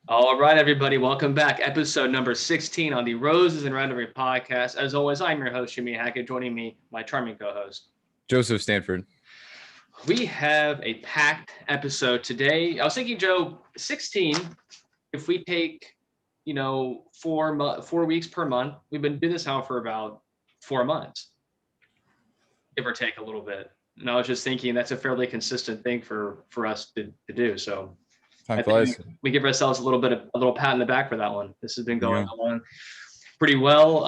All right, everybody, welcome back. Episode number 16 on the Roses and Rhetoric podcast. As always, I'm your host, Jimmy Hackett. Joining me, my charming co-host. Joseph Stanford. We have a packed episode today. I was thinking, Joe, 16, if we take, 4 weeks per month, we've been doing this now for about 4 months, give or take a little bit. And I was just thinking that's a fairly consistent thing for us to do. So Time I think flies. we give ourselves a little pat in the back for that one. This has been There you going go. on pretty well.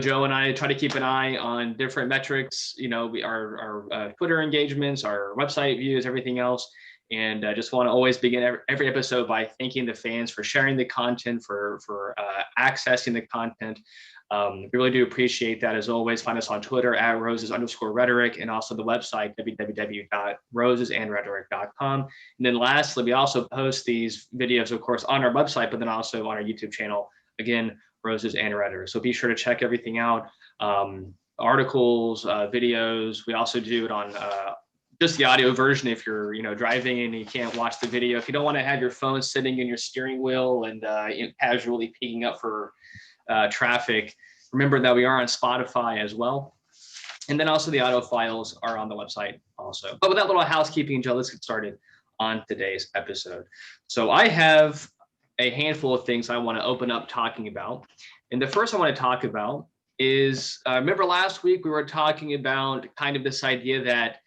Joe and I try to keep an eye on different metrics. Our Twitter engagements, our website views, everything else. And I just want to always begin every episode by thanking the fans for sharing the content, for accessing the content. We really do appreciate that. As always, find us on Twitter at roses_rhetoric and also the website www.rosesandrhetoric.com. And then lastly, we also post these videos, of course, on our website, but then also on our YouTube channel. Again, Roses and Rhetoric. So be sure to check everything out. Articles, videos. We also do it on just the audio version if you're driving and you can't watch the video. If you don't want to have your phone sitting in your steering wheel and casually peeking up for traffic, remember that we are on Spotify as well. And then also the audio files are on the website also. But with that little housekeeping, Joe, let's get started on today's episode. So I have a handful of things I want to open up talking about. And the first I want to talk about is, remember last week we were talking about kind of this idea that,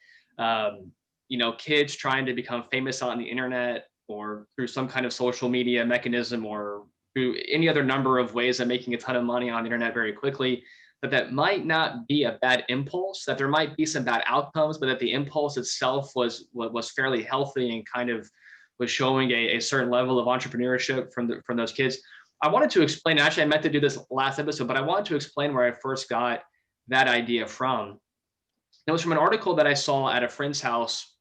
kids trying to become famous on the internet or through some kind of social media mechanism or through any other number of ways of making a ton of money on the internet very quickly, that might not be a bad impulse, that there might be some bad outcomes, but that the impulse itself was fairly healthy and kind of was showing a certain level of entrepreneurship from those kids. I wanted to explain, actually, I meant to do this last episode, but I wanted to explain where I first got that idea from. It was from an article that I saw at a friend's house,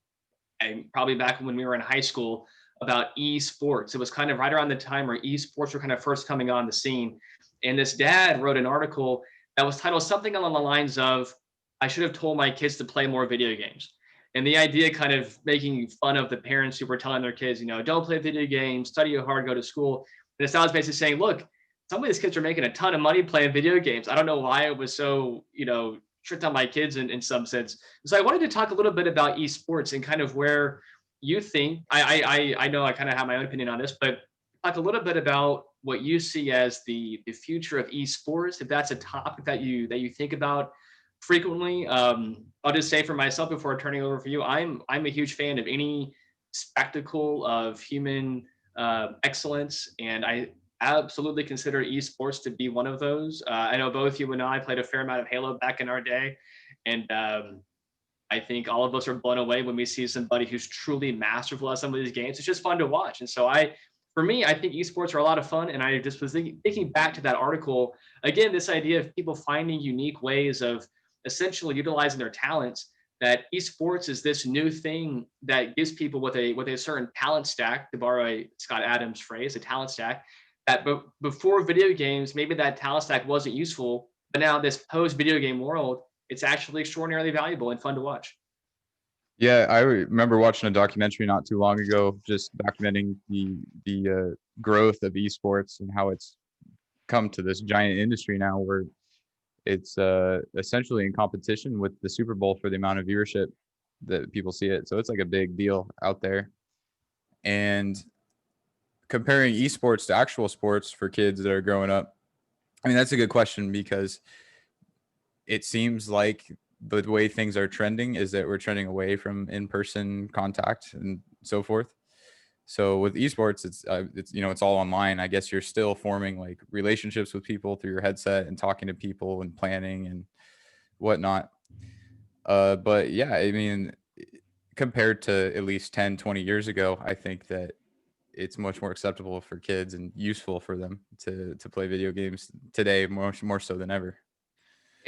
and probably back when we were in high school, about esports. It was kind of right around the time where esports were kind of first coming on the scene. And this dad wrote an article that was titled something along the lines of, I should have told my kids to play more video games. And the idea kind of making fun of the parents who were telling their kids, don't play video games, study hard, go to school. And it sounds basically saying, look, some of these kids are making a ton of money playing video games. I don't know why it was so, strict on my kids in some sense. So I wanted to talk a little bit about esports and kind of where you think, I know I kind of have my own opinion on this, but talk a little bit about what you see as the future of esports, if that's a topic that you think about frequently. I'll just say for myself before turning over for you, I'm a huge fan of any spectacle of human excellence, and I absolutely consider esports to be one of those. I know both you and I played a fair amount of Halo back in our day, and I think all of us are blown away when we see somebody who's truly masterful at some of these games. It's just fun to watch. And so for me, I think esports are a lot of fun. And I just was thinking back to that article, again, this idea of people finding unique ways of essentially utilizing their talents, that esports is this new thing that gives people with a certain talent stack, to borrow a Scott Adams phrase, a talent stack, that before video games, maybe that talent stack wasn't useful, but now this post video game world, it's actually extraordinarily valuable and fun to watch. Yeah, I remember watching a documentary not too long ago, just documenting the growth of esports and how it's come to this giant industry now, where it's essentially in competition with the Super Bowl for the amount of viewership that people see it. So it's like a big deal out there. And comparing esports to actual sports for kids that are growing up, I mean, that's a good question, because it seems like the way things are trending is that we're trending away from in-person contact and so forth. So with esports, it's it's all online. I guess you're still forming like relationships with people through your headset and talking to people and planning and whatnot. But yeah, I mean, compared to at least 10, 20 years ago, I think that it's much more acceptable for kids and useful for them to play video games today, more so than ever.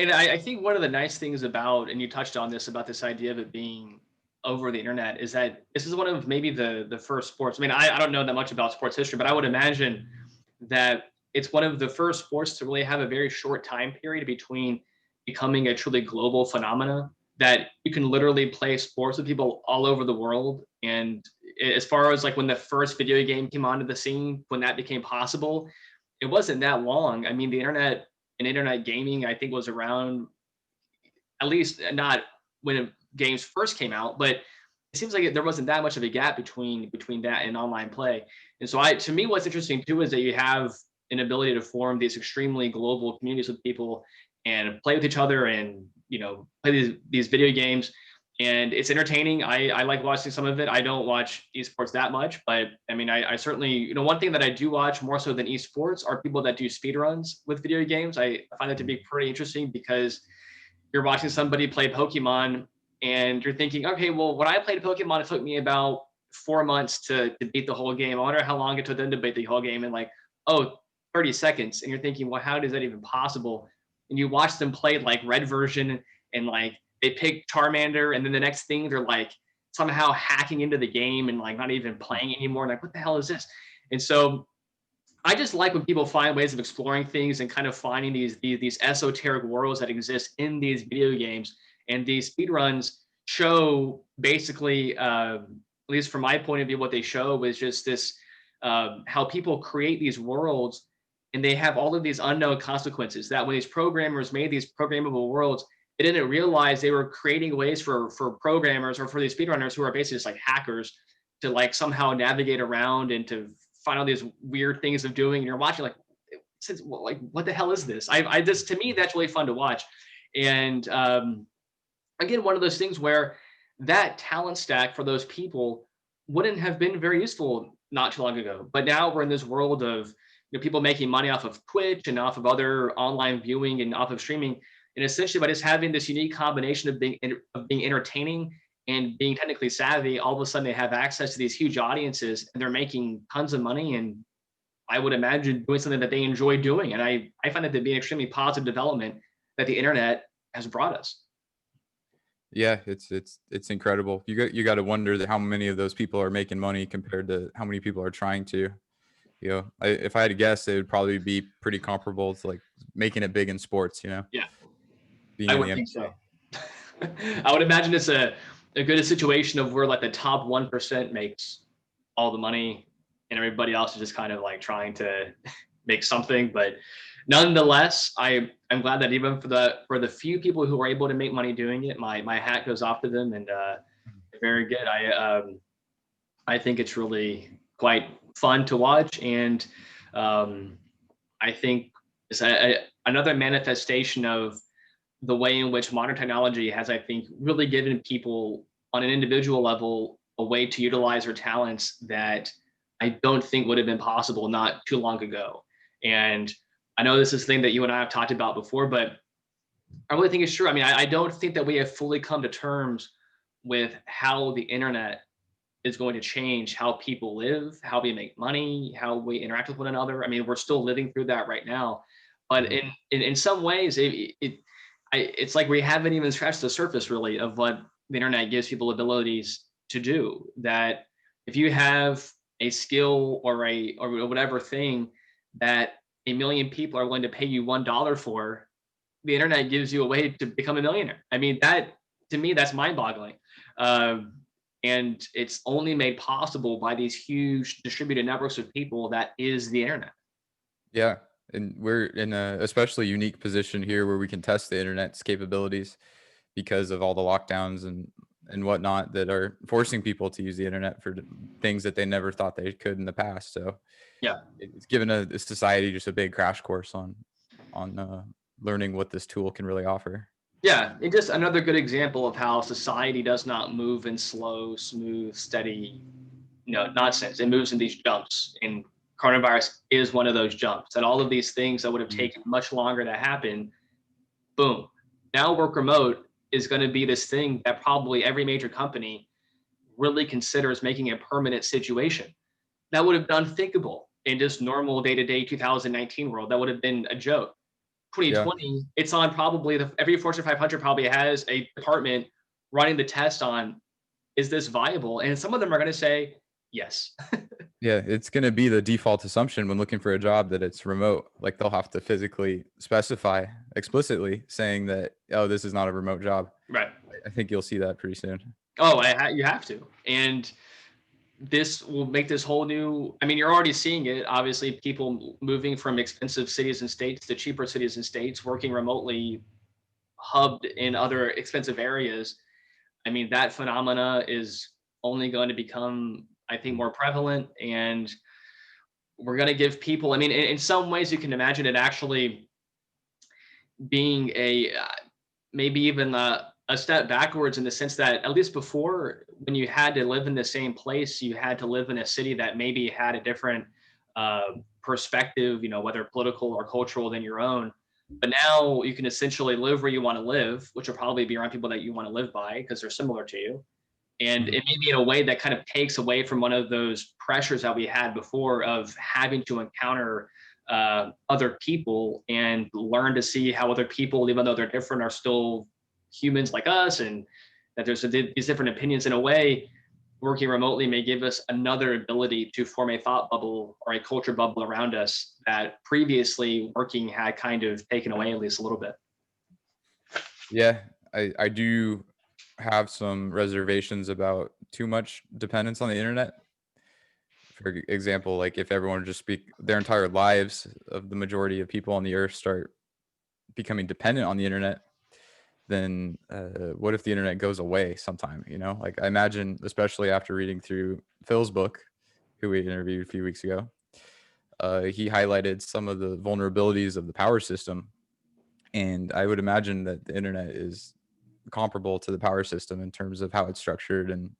And I think one of the nice things about, and you touched on this, about this idea of it being over the internet, is that this is one of maybe the first sports. I mean, I don't know that much about sports history, but I would imagine that it's one of the first sports to really have a very short time period between becoming a truly global phenomena that you can literally play sports with people all over the world. And as far as like when the first video game came onto the scene, when that became possible, it wasn't that long. I mean, the internet and internet gaming, I think, was around, at least not when games first came out, but it seems like there wasn't that much of a gap between that and online play. And so to me, what's interesting too is that you have an ability to form these extremely global communities with people and play with each other, and play these video games, and it's entertaining. I like watching some of it. I don't watch esports that much, but I mean, I certainly, one thing that I do watch more so than esports are people that do speed runs with video games. I find that to be pretty interesting, because you're watching somebody play Pokemon and you're thinking, okay, well, when I played Pokemon, it took me about 4 months to beat the whole game. I wonder how long it took them to beat the whole game. And like, oh, 30 seconds. And you're thinking, well, how is that even possible? And you watch them play like red version, and like they pick Charmander, and then the next thing they're like somehow hacking into the game and like not even playing anymore. Like, what the hell is this? And so I just like when people find ways of exploring things and kind of finding these esoteric worlds that exist in these video games. And these speedruns show basically, at least from my point of view, what they show is just this, how people create these worlds, and they have all of these unknown consequences, that when these programmers made these programmable worlds, they didn't realize they were creating ways for programmers or for these speedrunners, who are basically just like hackers, to like somehow navigate around and to find all these weird things of doing. And you're watching like, what the hell is this? I just, to me, that's really fun to watch. And again, one of those things where that talent stack for those people wouldn't have been very useful not too long ago. But now we're in this world of people making money off of Twitch and off of other online viewing and off of streaming. And essentially, by just having this unique combination of being entertaining and being technically savvy, all of a sudden they have access to these huge audiences, and they're making tons of money. And I would imagine doing something that they enjoy doing. And I find that to be an extremely positive development that the internet has brought us. Yeah, it's incredible. You got to wonder that how many of those people are making money compared to how many people are trying to. If I had to guess, it would probably be pretty comparable to like making it big in sports. Yeah, being I in would the think so. I would imagine it's a good situation of where like the top 1% makes all the money, and everybody else is just kind of like trying to make something. But nonetheless, I'm glad that even for the few people who are able to make money doing it, my hat goes off to them, and very good. I think it's really quite fun to watch, and I think it's another manifestation of the way in which modern technology has, I think, really given people on an individual level a way to utilize their talents that I don't think would have been possible not too long ago. And I know this is a thing that you and I have talked about before, but I really think it's true. I mean, I don't think that we have fully come to terms with how the internet is going to change how people live, how we make money, how we interact with one another. I mean, we're still living through that right now. But in some ways, it's like we haven't even scratched the surface really of what the internet gives people abilities to do. That if you have a skill or whatever thing that a million people are willing to pay you $1 for, the internet gives you a way to become a millionaire. I mean, that to me, that's mind-boggling. And it's only made possible by these huge distributed networks of people that is the internet. Yeah. And we're in a especially unique position here where we can test the internet's capabilities because of all the lockdowns and whatnot that are forcing people to use the internet for things that they never thought they could in the past. So yeah, it's given a society just a big crash course on learning what this tool can really offer. Yeah, it's just another good example of how society does not move in slow, smooth, steady, nonsense. It moves in these jumps, and coronavirus is one of those jumps. And all of these things that would have taken much longer to happen, boom. Now work remote is going to be this thing that probably every major company really considers making a permanent situation. That would have been unthinkable in just normal day-to-day 2019 world. That would have been a joke. 2020, it's on probably every Fortune 500 probably has a department running the test on, is this viable? And some of them are going to say yes. Yeah, it's going to be the default assumption when looking for a job that it's remote. Like they'll have to physically specify explicitly saying that, oh, this is not a remote job. Right. I think you'll see that pretty soon. Oh, you have to. And this will make this whole new, I mean, you're already seeing it. Obviously, people moving from expensive cities and states to cheaper cities and states, working remotely, hubbed in other expensive areas. I mean, that phenomena is only going to become, I think, more prevalent. And we're going to give people, I mean, in some ways, you can imagine it actually being maybe even a step backwards, in the sense that, at least before, when you had to live in the same place, you had to live in a city that maybe had a different perspective, whether political or cultural, than your own. But now you can essentially live where you want to live, which will probably be around people that you want to live by because they're similar to you. And it may be in a way that kind of takes away from one of those pressures that we had before of having to encounter other people and learn to see how other people, even though they're different, are still humans like us, and that there's these different opinions. In a way, working remotely may give us another ability to form a thought bubble or a culture bubble around us that previously working had kind of taken away, at least a little bit. Yeah, I do have some reservations about too much dependence on the internet. For example, like if everyone just speak their entire lives, of the majority of people on the earth start becoming dependent on the internet, then what if the internet goes away sometime? Like I imagine, especially after reading through Phil's book, who we interviewed a few weeks ago, he highlighted some of the vulnerabilities of the power system. And I would imagine that the internet is comparable to the power system in terms of how it's structured and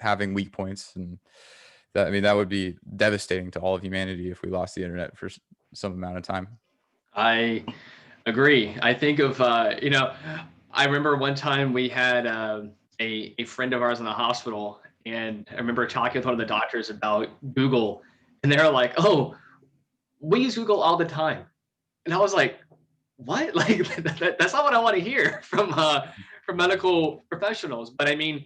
having weak points. And that, I mean, that would be devastating to all of humanity if we lost the internet for some amount of time. I agree. I think of, I remember one time we had a friend of ours in the hospital, and I remember talking with one of the doctors about Google, and they're like, "Oh, we use Google all the time," and I was like, "What? Like that's not what I want to hear from medical professionals." But I mean,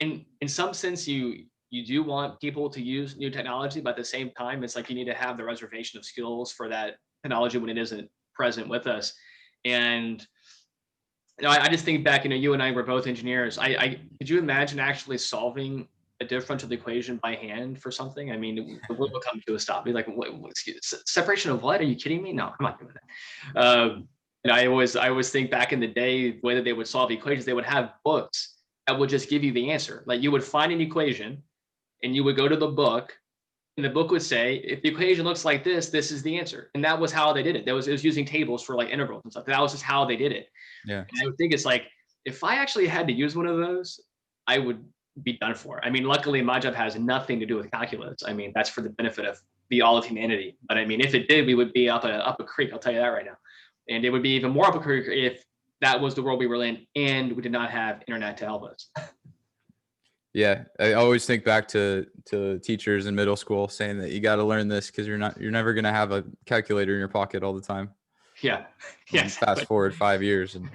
in some sense, you do want people to use new technology, but at the same time, it's like you need to have the reservation of skills for that technology when it isn't present with us. And I just think back, you and I were both engineers. Could you imagine actually solving a differential equation by hand for something? I mean, the world will come to a stop. Be like, separation of what? Are you kidding me? No, I'm not doing that. And I always think back in the day, the way that they would solve equations, they would have books that would just give you the answer. Like you would find an equation and you would go to the book, and the book would say, if the equation looks like this is the answer. And that was how they did it. It was using tables for like integrals and stuff. That was just how they did it. Yeah. And I would think it's like, if I actually had to use one of those, I would be done for. I mean, luckily my job has nothing to do with calculus. I mean, that's for the benefit of all of humanity. But I mean, if it did, we would be up a creek. I'll tell you that right now. And it would be even more up a creek if that was the world we were in and we did not have internet to help us. Yeah, I always think back to teachers in middle school saying that you got to learn this because you're never going to have a calculator in your pocket all the time. Yeah. Yes. Fast forward 5 years and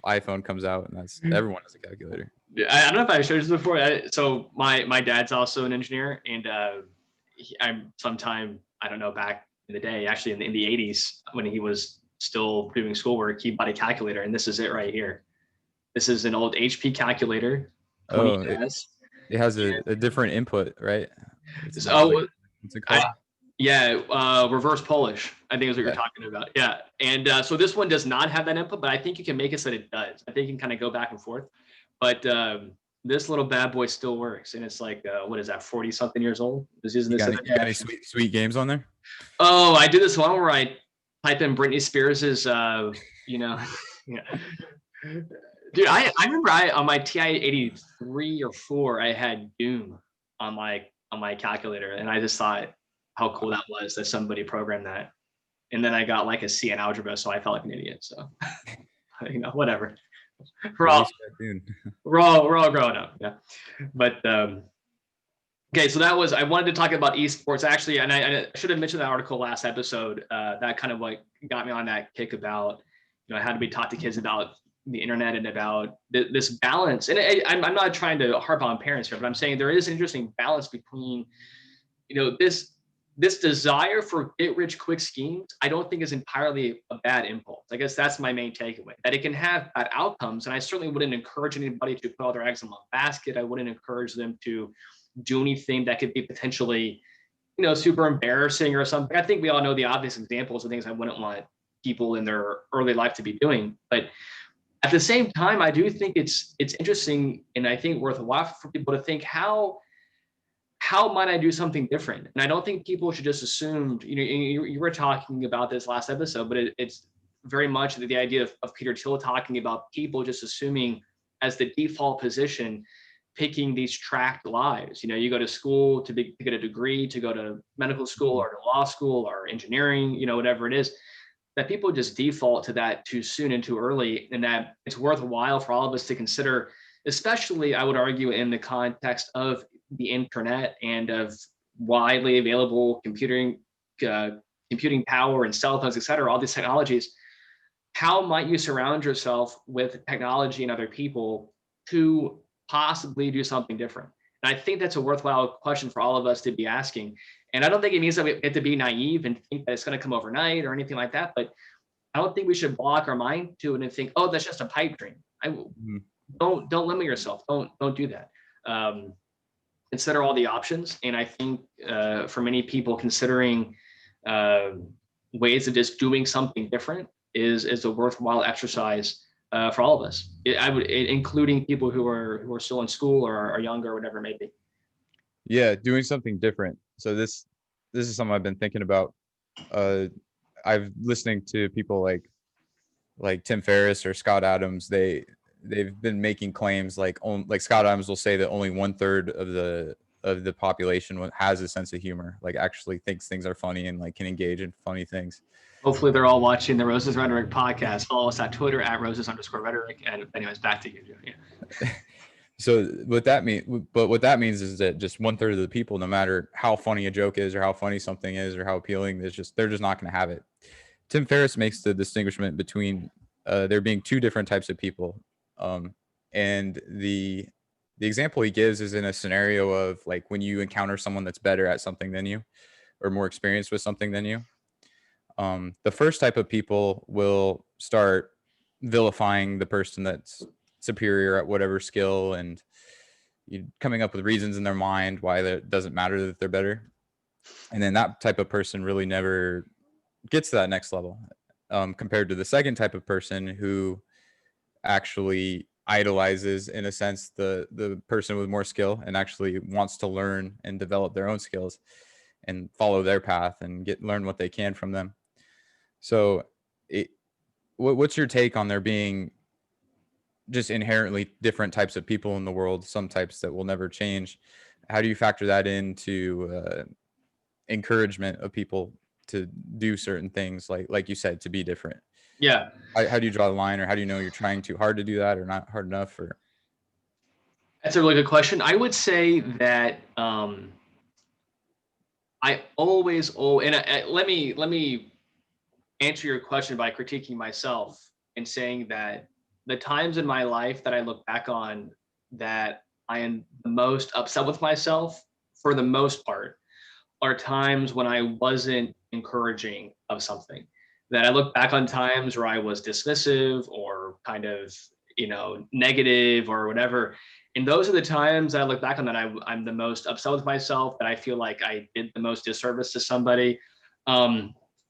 iPhone comes out and that's everyone has a calculator. I don't know if I showed this before. So my dad's also an engineer, and I'm sometime, I don't know, back in the day, actually in the 80s, when he was still doing schoolwork, he bought a calculator, and this is it right here. This is an old HP calculator. Oh, it has a different input, right? What's it called? Reverse Polish, I think is what you're talking about. Yeah. And so this one does not have that input, but I think you can make it so that it does. I think you can kind of go back and forth. But this little bad boy still works. And it's like, what is that, 40 something years old? You got any sweet games on there? Oh, I did this one where I type in Britney Spears's, yeah. Dude, I remember on my TI 83 or 4, I had Doom on my calculator, and I just thought how cool that was that somebody programmed that. And then I got like a C in algebra, so I felt like an idiot. So whatever. We're all growing up, yeah. But okay, so I wanted to talk about esports actually, and I should have mentioned that article last episode. That kind of like got me on that kick about how do we talk to kids about the internet and about this balance. And I'm not trying to harp on parents here, but I'm saying there is an interesting balance between this this desire for get rich quick schemes, I don't think is entirely a bad impulse. I guess that's my main takeaway, that it can have bad outcomes. And I certainly wouldn't encourage anybody to put all their eggs in one basket. I wouldn't encourage them to do anything that could be potentially, super embarrassing or something. I think we all know the obvious examples of things I wouldn't want people in their early life to be doing. But at the same time, I do think it's interesting, and I think worthwhile for people to think, how might I do something different? And I don't think people should just assume, you were talking about this last episode, but it's very much the idea of Peter Thiel talking about people just assuming as the default position, picking these tracked lives. You go to school to get a degree, to go to medical school or to law school or engineering, whatever it is, that people just default to that too soon and too early, and that it's worthwhile for all of us to consider, especially I would argue in the context of the internet and of widely available computing power and cell phones, et cetera, all these technologies. How might you surround yourself with technology and other people to possibly do something different? And I think that's a worthwhile question for all of us to be asking. And I don't think it means that we have to be naive and think that it's going to come overnight or anything like that. But I don't think we should block our mind to it and think, oh, that's just a pipe dream. Don't limit yourself. Don't do that. Consider all the options. And I think for many people, considering ways of just doing something different is a worthwhile exercise for all of us. Including people who are still in school or are younger or whatever it may be. Yeah, doing something different. So this is something I've been thinking about. I've listening to people like Tim Ferriss or Scott Adams. They've been making claims like Scott Adams will say that only 1/3 of the population has a sense of humor, like actually thinks things are funny and like can engage in funny things. Hopefully they're all watching the Roses Rhetoric podcast. Follow us at Twitter at Roses_Rhetoric. And anyways, back to you, Joe. Yeah. So what that means is that just 1/3 of the people, no matter how funny a joke is or how funny something is or how appealing, they're just not going to have it. Tim Ferriss makes the distinguishment between there being two different types of people. And the example he gives is in a scenario of like when you encounter someone that's better at something than you or more experienced with something than you. The first type of people will start vilifying the person that's superior at whatever skill and coming up with reasons in their mind why it doesn't matter that they're better. And then that type of person really never gets to that next level, compared to the second type of person who actually idolizes, in a sense, the person with more skill and actually wants to learn and develop their own skills and follow their path and learn what they can from them. So what's your take on there being just inherently different types of people in the world, some types that will never change? How do you factor that into encouragement of people to do certain things, like you said, to be different? Yeah. How do you draw the line, or how do you know you're trying too hard to do that or not hard enough? Or that's a really good question. I would say that I always let me answer your question by critiquing myself and saying that the times in my life that I look back on that I am the most upset with myself, for the most part, are times when I wasn't encouraging of something. That I look back on times where I was dismissive or kind of, negative or whatever. And those are the times that I look back on that I'm the most upset with myself, that I feel like I did the most disservice to somebody.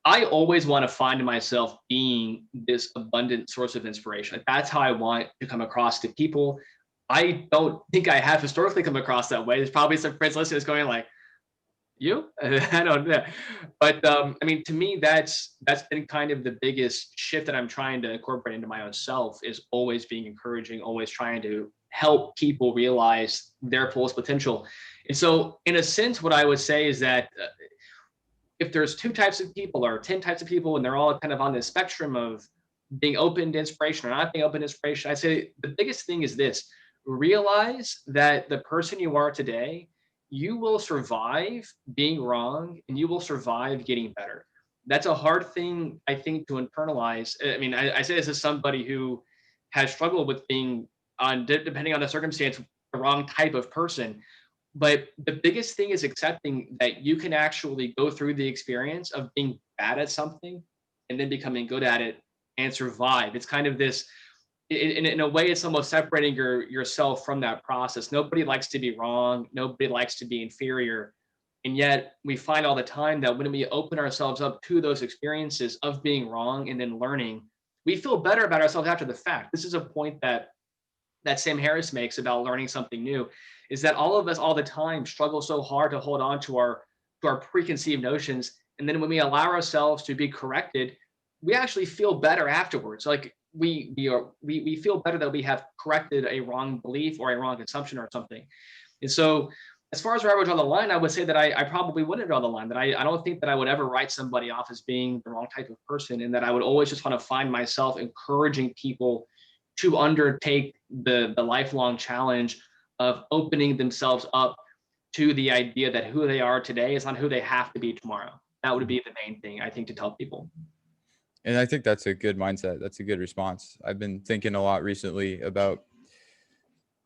I always want to find myself being this abundant source of inspiration. That's how I want to come across to people. I don't think I have historically come across that way. There's probably some friends listening going like, you? I don't know. But to me, that's been kind of the biggest shift that I'm trying to incorporate into my own self, is always being encouraging, always trying to help people realize their fullest potential. And so in a sense, what I would say is that if there's 2 types of people or 10 types of people, and they're all kind of on the spectrum of being open to inspiration or not being open to inspiration, I'd say the biggest thing is this: realize that the person you are today, you will survive being wrong and you will survive getting better. That's a hard thing, I think, to internalize. I mean, I say this as somebody who has struggled with being depending on the circumstance, the wrong type of person. But the biggest thing is accepting that you can actually go through the experience of being bad at something and then becoming good at it and survive. It's kind of this, in a way, it's almost separating yourself from that process. Nobody likes to be wrong. Nobody likes to be inferior. And yet we find all the time that when we open ourselves up to those experiences of being wrong and then learning, we feel better about ourselves after the fact. This is a point that Sam Harris makes about learning something new, is that all of us all the time struggle so hard to hold on to our preconceived notions. And then when we allow ourselves to be corrected, we actually feel better afterwards. Like we feel better that we have corrected a wrong belief or a wrong assumption or something. And so as far as where I would draw the line, I would say that I probably wouldn't draw the line, that I don't think that I would ever write somebody off as being the wrong type of person, and that I would always just want to find myself encouraging people to undertake the lifelong challenge of opening themselves up to the idea that who they are today is not who they have to be tomorrow. That would be the main thing, I think, to tell people. And I think that's a good mindset. That's a good response. I've been thinking a lot recently about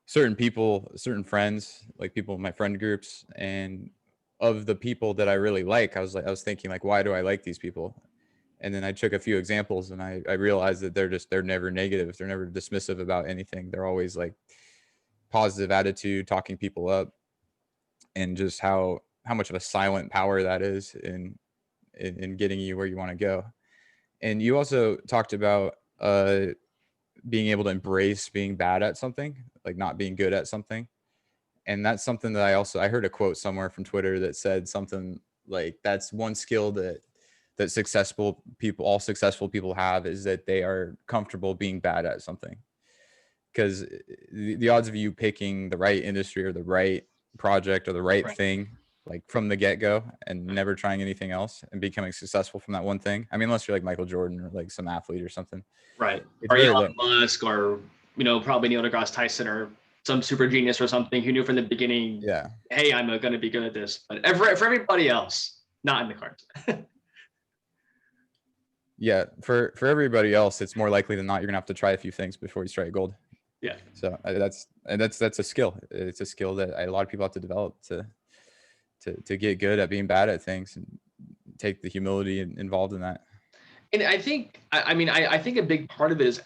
certain people, certain friends, like people in my friend groups, and of the people that I really like, I was thinking like, why do I like these people? And then I took a few examples and I realized that they're never negative. They're never dismissive about anything. They're always like positive attitude, talking people up, and just how much of a silent power that is in getting you where you want to go. And you also talked about being able to embrace being bad at something, like not being good at something. And that's something that I heard a quote somewhere from Twitter that said something like, that's one skill that all successful people have, is that they are comfortable being bad at something. Because the odds of you picking the right industry or the right project or the right thing, like from the get-go, and never trying anything else and becoming successful from that one thing. I mean, unless you're like Michael Jordan or like some athlete or something. Right. It's Or very Elon Musk, or, probably Neil deGrasse Tyson, or some super genius or something who knew from the beginning, yeah. hey, I'm going to be good at this. But for everybody else, not in the cards. Yeah, for everybody else, it's more likely than not you're gonna have to try a few things before you strike gold. Yeah. So that's a skill. It's a skill that a lot of people have to develop to get good at being bad at things, and take the humility involved in that. And I think, I think a big part of it is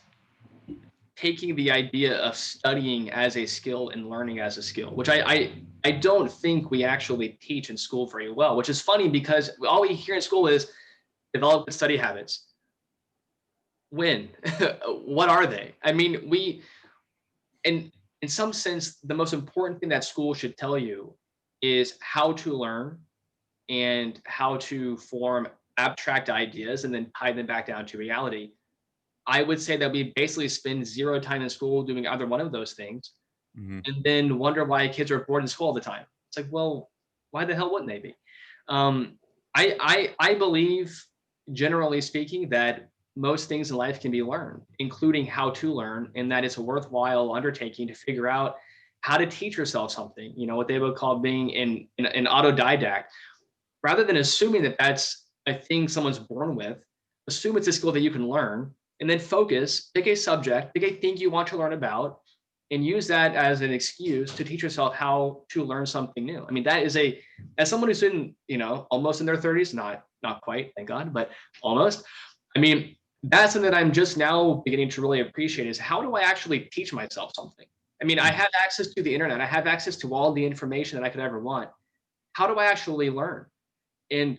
taking the idea of studying as a skill and learning as a skill, which I don't think we actually teach in school very well, which is funny because all we hear in school is develop good study habits. When? What are they? I mean, in some sense, the most important thing that school should tell you is how to learn and how to form abstract ideas and then tie them back down to reality. I would say that we basically spend zero time in school doing either one of those things, Mm-hmm. and then wonder why kids are bored in school all the time. It's like, well, why the hell wouldn't they be? I believe, generally speaking, that most things in life can be learned, including how to learn, and that it's a worthwhile undertaking to figure out how to teach yourself something. What they would call being an autodidact, rather than assuming that that's a thing someone's born with. Assume it's a skill that you can learn, and then focus, pick a subject, pick a thing you want to learn about, and use that as an excuse to teach yourself how to learn something new. I mean, that is as someone who's in, almost in their 30s, not quite, thank God, but almost. I mean, that's something that I'm just now beginning to really appreciate, is how do I actually teach myself something? I mean, I have access to the internet. I have access to all the information that I could ever want. How do I actually learn? And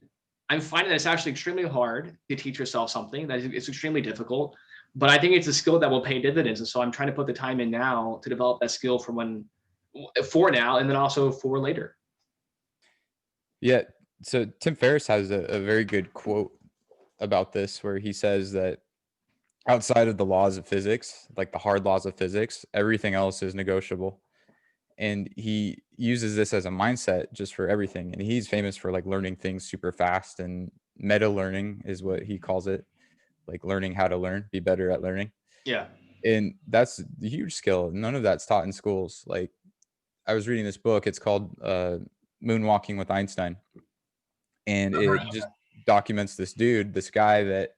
I'm finding that it's actually extremely hard to teach yourself something, that it's extremely difficult, but I think it's a skill that will pay dividends. And so I'm trying to put the time in now to develop that skill for now, and then also for later. Yeah. So Tim Ferriss has a very good quote about this, where he says that outside of the laws of physics, like the hard laws of physics, everything else is negotiable. And he uses this as a mindset just for everything. And he's famous for like learning things super fast, and meta learning is what he calls it, like learning how to learn, be better at learning. Yeah. And that's a huge skill. None of that's taught in schools. Like, I was reading this book, it's called Moonwalking with Einstein. And it just documents this guy that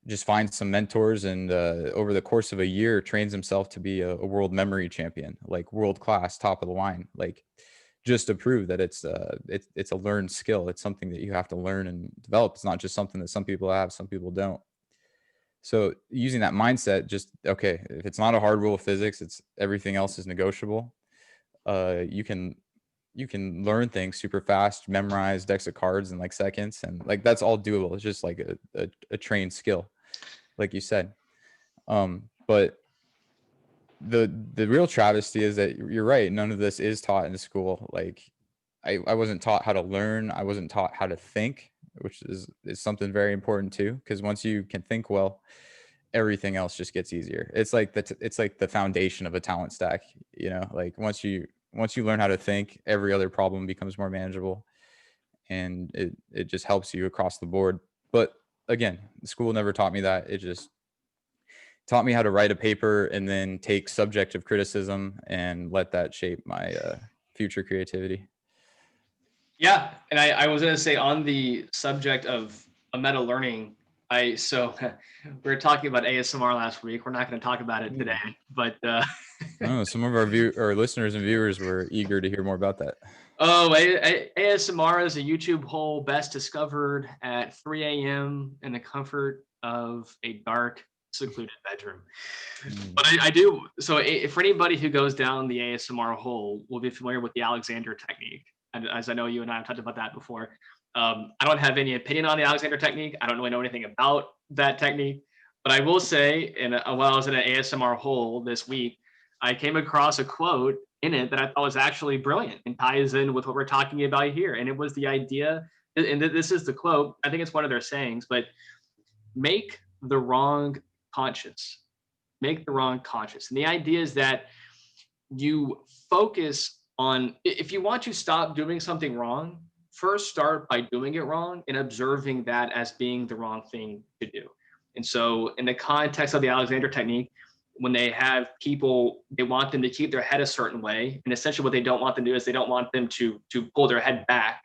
just finds some mentors, and over the course of a year trains himself to be a world memory champion, like world class, top of the line. Like, just to prove that it's a learned skill. It's something that you have to learn and develop. It's not just something that some people have, some people don't. So using that mindset, just, okay, if it's not a hard rule of physics, it's everything else is negotiable. You can learn things super fast, memorize decks of cards in like seconds, and like that's all doable. It's just like a trained skill, like you said. But the real travesty is that you're right. None of this is taught in school. Like I wasn't taught how to learn. I wasn't taught how to think, which is something very important too. Because once you can think well, everything else just gets easier. It's like it's like the foundation of a talent stack. You know, like once you learn how to think, every other problem becomes more manageable, and it just helps you across the board. But again, school never taught me that. It just taught me how to write a paper and then take subjective criticism and let that shape my future creativity. Yeah, and I was going to say on the subject of a meta learning, so we were talking about ASMR last week. We're not going to talk about it today, but Oh, some of our listeners and viewers were eager to hear more about that. oh, ASMR is a YouTube hole best discovered at 3 a.m. in the comfort of a dark, secluded bedroom. But I do. So if for anybody who goes down the ASMR hole will be familiar with the Alexander technique. And as I know you and I have talked about that before, I don't have any opinion on the Alexander technique. I don't really know anything about that technique. But I will say, while I was in an ASMR hole this week, I came across a quote in it that I thought was actually brilliant and ties in with what we're talking about here. And it was the idea, and this is the quote, I think it's one of their sayings, but make the wrong conscious. Make the wrong conscious. And the idea is that you focus on, if you want to stop doing something wrong, first start by doing it wrong and observing that as being the wrong thing to do. And so in the context of the Alexander technique, when they have people, they want them to keep their head a certain way. And essentially what they don't want them to do is they don't want them to pull their head back.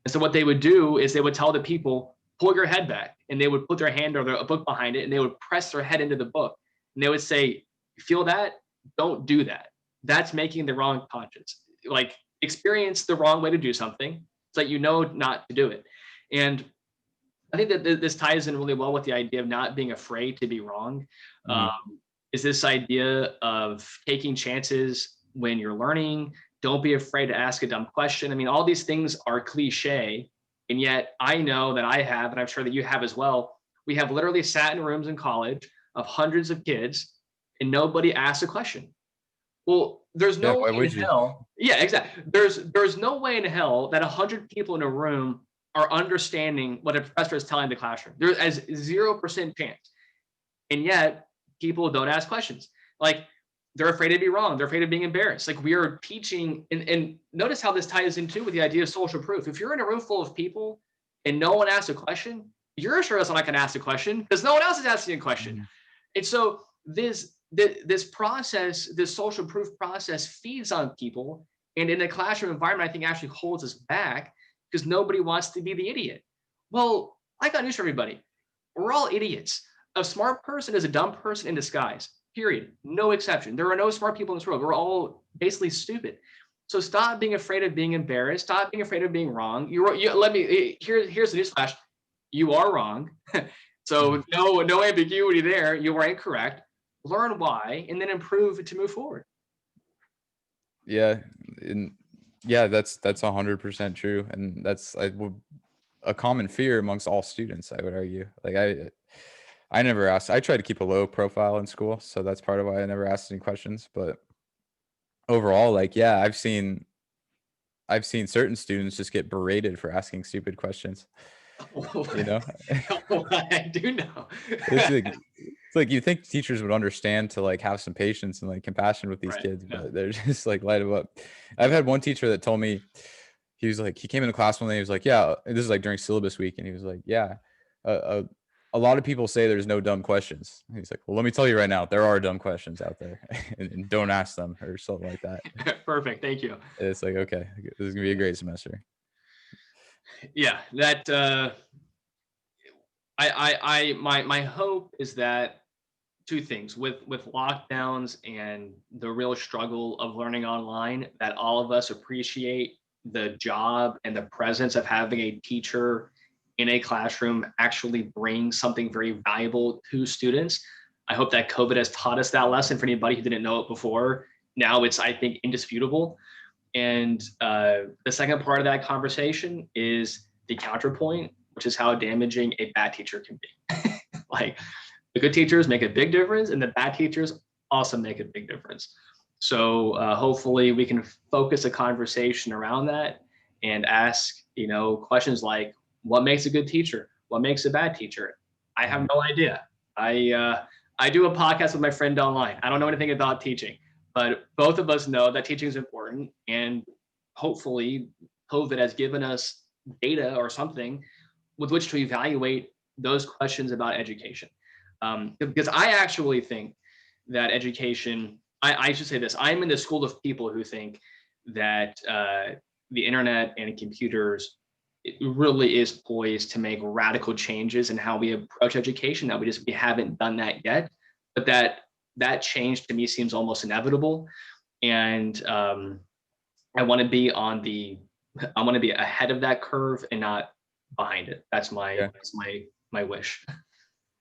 And so what they would do is they would tell the people, pull your head back. And they would put their hand or a book behind it and they would press their head into the book. And they would say, feel that? Don't do that. That's making the wrong conscience. Like experience the wrong way to do something so that you know not to do it. And I think that this ties in really well with the idea of not being afraid to be wrong. Is this idea of taking chances when you're learning. Don't be afraid to ask a dumb question. I mean, all these things are cliche. And yet I know that I have, and I'm sure that you have as well. We have literally sat in rooms in college of hundreds of kids and nobody asked a question. Well, there's no why way would in you? hell. Yeah, exactly. There's no way in hell that 100 people in a room are understanding what a professor is telling the classroom. There's as 0% chance. And yet people don't ask questions. Like they're afraid to be wrong. They're afraid of being embarrassed. Like we are teaching, and notice how this ties into with the idea of social proof. If you're in a room full of people and no one asks a question, you're sure not going to ask a question because no one else is asking a question. And so this process, this social proof process feeds on people. And in a classroom environment, I think actually holds us back because nobody wants to be the idiot. Well, I got news for everybody. We're all idiots. A smart person is a dumb person in disguise, period. No exception. There are no smart people in this world. We're all basically stupid. So stop being afraid of being embarrassed. Stop being afraid of being wrong. Here's the newsflash. You are wrong. So no ambiguity there. You are incorrect. Learn why, and then improve to move forward. Yeah, that's 100% true, and that's a common fear amongst all students, I would argue. Like I never asked. I tried to keep a low profile in school, so that's part of why I never asked any questions. But overall, like, yeah, I've seen certain students just get berated for asking stupid questions. You know, I do know. it's like you think teachers would understand to like have some patience and like compassion with these Right, kids, yeah. but they're just like light them up. I've had one teacher that told me, he came into class one day, he was like, yeah, and this is like during syllabus week, and he was like, yeah, a lot of people say there's no dumb questions. And he's like, well, let me tell you right now, there are dumb questions out there, and don't ask them or something like that. Perfect, thank you. And it's like, okay, this is gonna be a great semester. Yeah, that my hope is that two things with lockdowns and the real struggle of learning online, that all of us appreciate the job and the presence of having a teacher in a classroom actually bring something very valuable to students. I hope that COVID has taught us that lesson for anybody who didn't know it before. Now it's, I think, indisputable. And the second part of that conversation is the counterpoint, which is how damaging a bad teacher can be. Like, the good teachers make a big difference, and the bad teachers also make a big difference. So hopefully we can focus a conversation around that and ask, questions like, what makes a good teacher? What makes a bad teacher? I have no idea. I do a podcast with my friend online. I don't know anything about teaching, but both of us know that teaching is important, and hopefully COVID has given us data or something with which to evaluate those questions about education. Because I actually think that education, I should say this, I'm in the school of people who think that the internet and computers, it really is poised to make radical changes in how we approach education, that we haven't done that yet, but that change to me seems almost inevitable. And I want to be ahead of that curve and not behind it. That's my wish.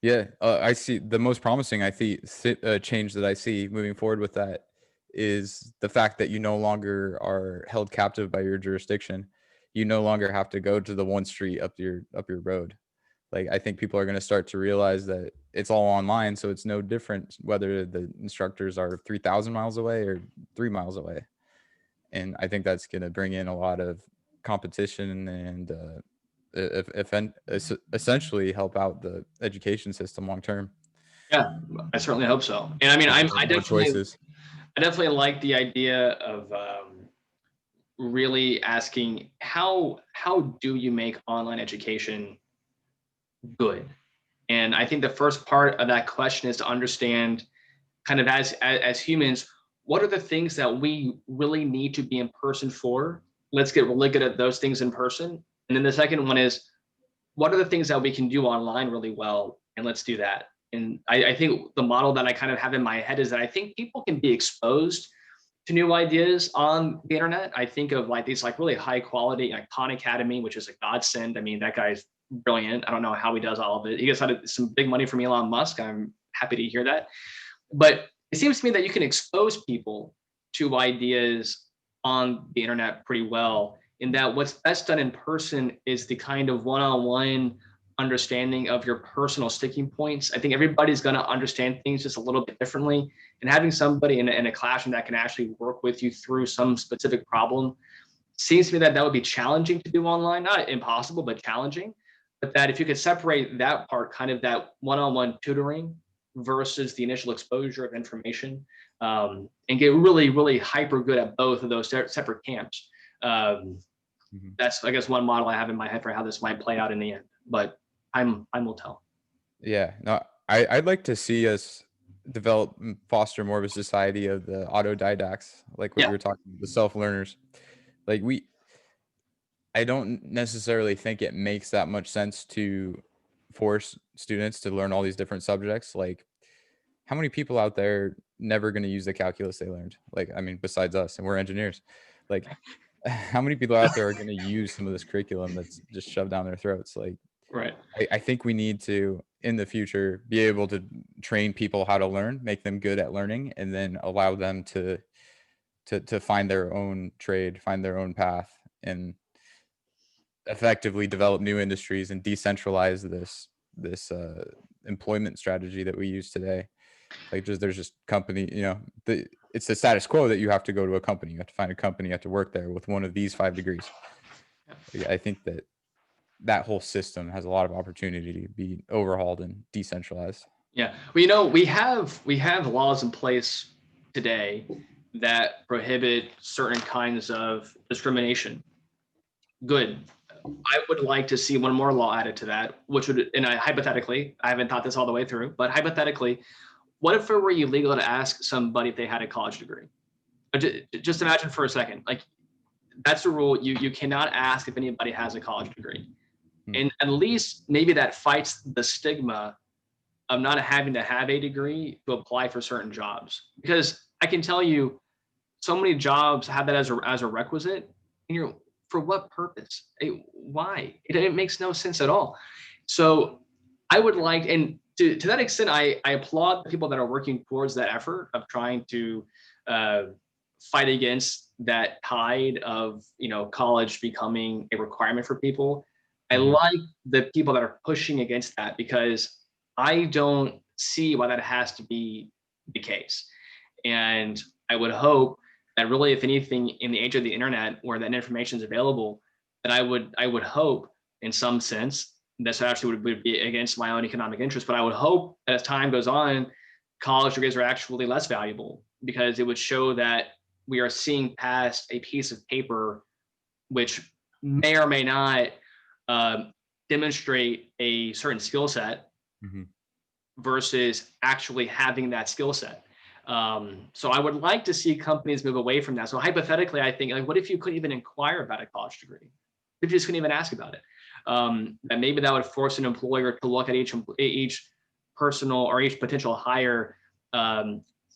Yeah, I see the most promising change that I see moving forward with that is the fact that you no longer are held captive by your jurisdiction. You no longer have to go to the one street up your road. Like, I think people are going to start to realize that it's all online, so it's no different whether the instructors are 3,000 miles away or 3 miles away. And I think that's going to bring in a lot of competition and essentially help out the education system long term. Yeah, I certainly hope so. And I mean, I More definitely choices. like the idea of really asking how do you make online education good? And I think the first part of that question is to understand, kind of as humans, what are the things that we really need to be in person for? Let's get really good at those things in person. And then the second one is, what are the things that we can do online really well? And let's do that. And I think the model that I kind of have in my head is that I think people can be exposed to new ideas on the internet. I think of like these like really high quality, like Khan Academy, which is a godsend. I mean, that guy's brilliant. I don't know how he does all of it. He gets some big money from Elon Musk. I'm happy to hear that. But it seems to me that you can expose people to ideas on the internet pretty well, in that what's best done in person is the kind of one-on-one understanding of your personal sticking points. I think everybody's going to understand things just a little bit differently, and having somebody in a classroom that can actually work with you through some specific problem seems to me that would be challenging to do online. Not impossible, but challenging. But that if you could separate that part, kind of that one-on-one tutoring versus the initial exposure of information, and get really, really hyper good at both of those separate camps. That's, I guess, one model I have in my head for how this might play out in the end, but time will tell. Yeah, no, I'd like to see us develop and foster more of a society of the autodidacts, like what you were talking about, the self-learners. Like, I don't necessarily think it makes that much sense to force students to learn all these different subjects. Like, how many people out there never going to use the calculus they learned? Like, I mean, besides us, and we're engineers. Like, how many people out there are going to use some of this curriculum that's just shoved down their throats? Like, Right. I think we need to, in the future, be able to train people how to learn, make them good at learning, and then allow them to find their own trade, find their own path, and effectively develop new industries and decentralize this employment strategy that we use today. Like, there's just company, it's the status quo that you have to go to a company, you have to find a company, you have to work there with one of these 5 degrees. I think that whole system has a lot of opportunity to be overhauled and decentralized. Yeah, well, we have laws in place today that prohibit certain kinds of discrimination. Good. I would like to see one more law added to that, which would, and hypothetically, I haven't thought this all the way through, but hypothetically, what if it were illegal to ask somebody if they had a college degree? Just imagine for a second, like, that's the rule. You cannot ask if anybody has a college degree. And at least maybe that fights the stigma of not having to have a degree to apply for certain jobs. Because I can tell you, so many jobs have that as a requisite. And you're, for what purpose? Why? It makes no sense at all. So I would like, and to that extent, I applaud the people that are working towards that effort of trying to fight against that tide of, college becoming a requirement for people. I like the people that are pushing against that, because I don't see why that has to be the case. And I would hope that really, if anything, in the age of the internet where that information is available, that I would hope in some sense, this actually would be against my own economic interest, but I would hope that as time goes on, college degrees are actually less valuable, because it would show that we are seeing past a piece of paper which may or may not demonstrate a certain skill set versus actually having that skill set. So I would like to see companies move away from that. So hypothetically, I think, like, what if you couldn't even inquire about a college degree? If you just couldn't even ask about it? And maybe that would force an employer to look at each personal or each potential hire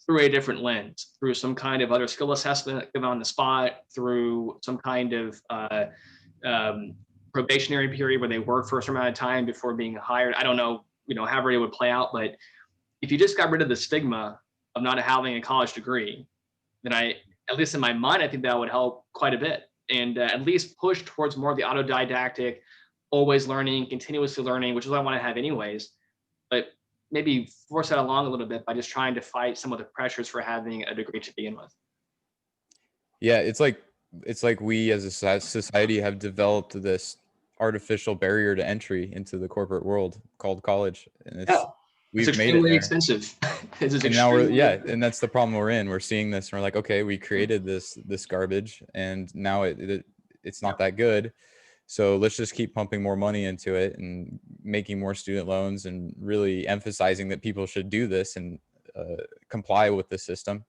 through a different lens, through some kind of other skill assessment given on the spot, through some kind of probationary period where they work for a certain amount of time before being hired. I don't know, however it would play out. But if you just got rid of the stigma of not having a college degree, then at least in my mind, I think that would help quite a bit, and at least push towards more of the autodidactic, always learning, continuously learning, which is what I want to have anyways. But maybe force that along a little bit by just trying to fight some of the pressures for having a degree to begin with. Yeah, it's like we as a society have developed this artificial barrier to entry into the corporate world called college, and we've made it there. Expensive. And now and that's the problem we're in. We're seeing this and we're like, okay, we created this garbage, and now it's not that good. So let's just keep pumping more money into it and making more student loans and really emphasizing that people should do this and comply with the system.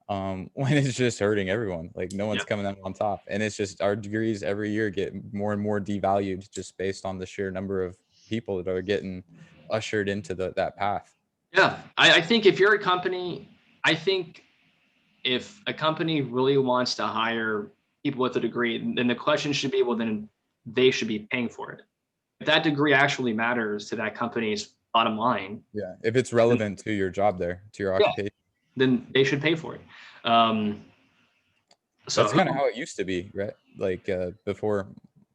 When it's just hurting everyone. Like, no one's coming out on top. And it's just, our degrees every year get more and more devalued just based on the sheer number of people that are getting ushered into that path. Yeah, I think if you're a company, I think if a company really wants to hire people with a degree, then the question should be, well, then they should be paying for it. If that degree actually matters to that company's bottom line. Yeah, if it's relevant to your job there, to your occupation, then they should pay for it. So that's kind of how it used to be, right? Like before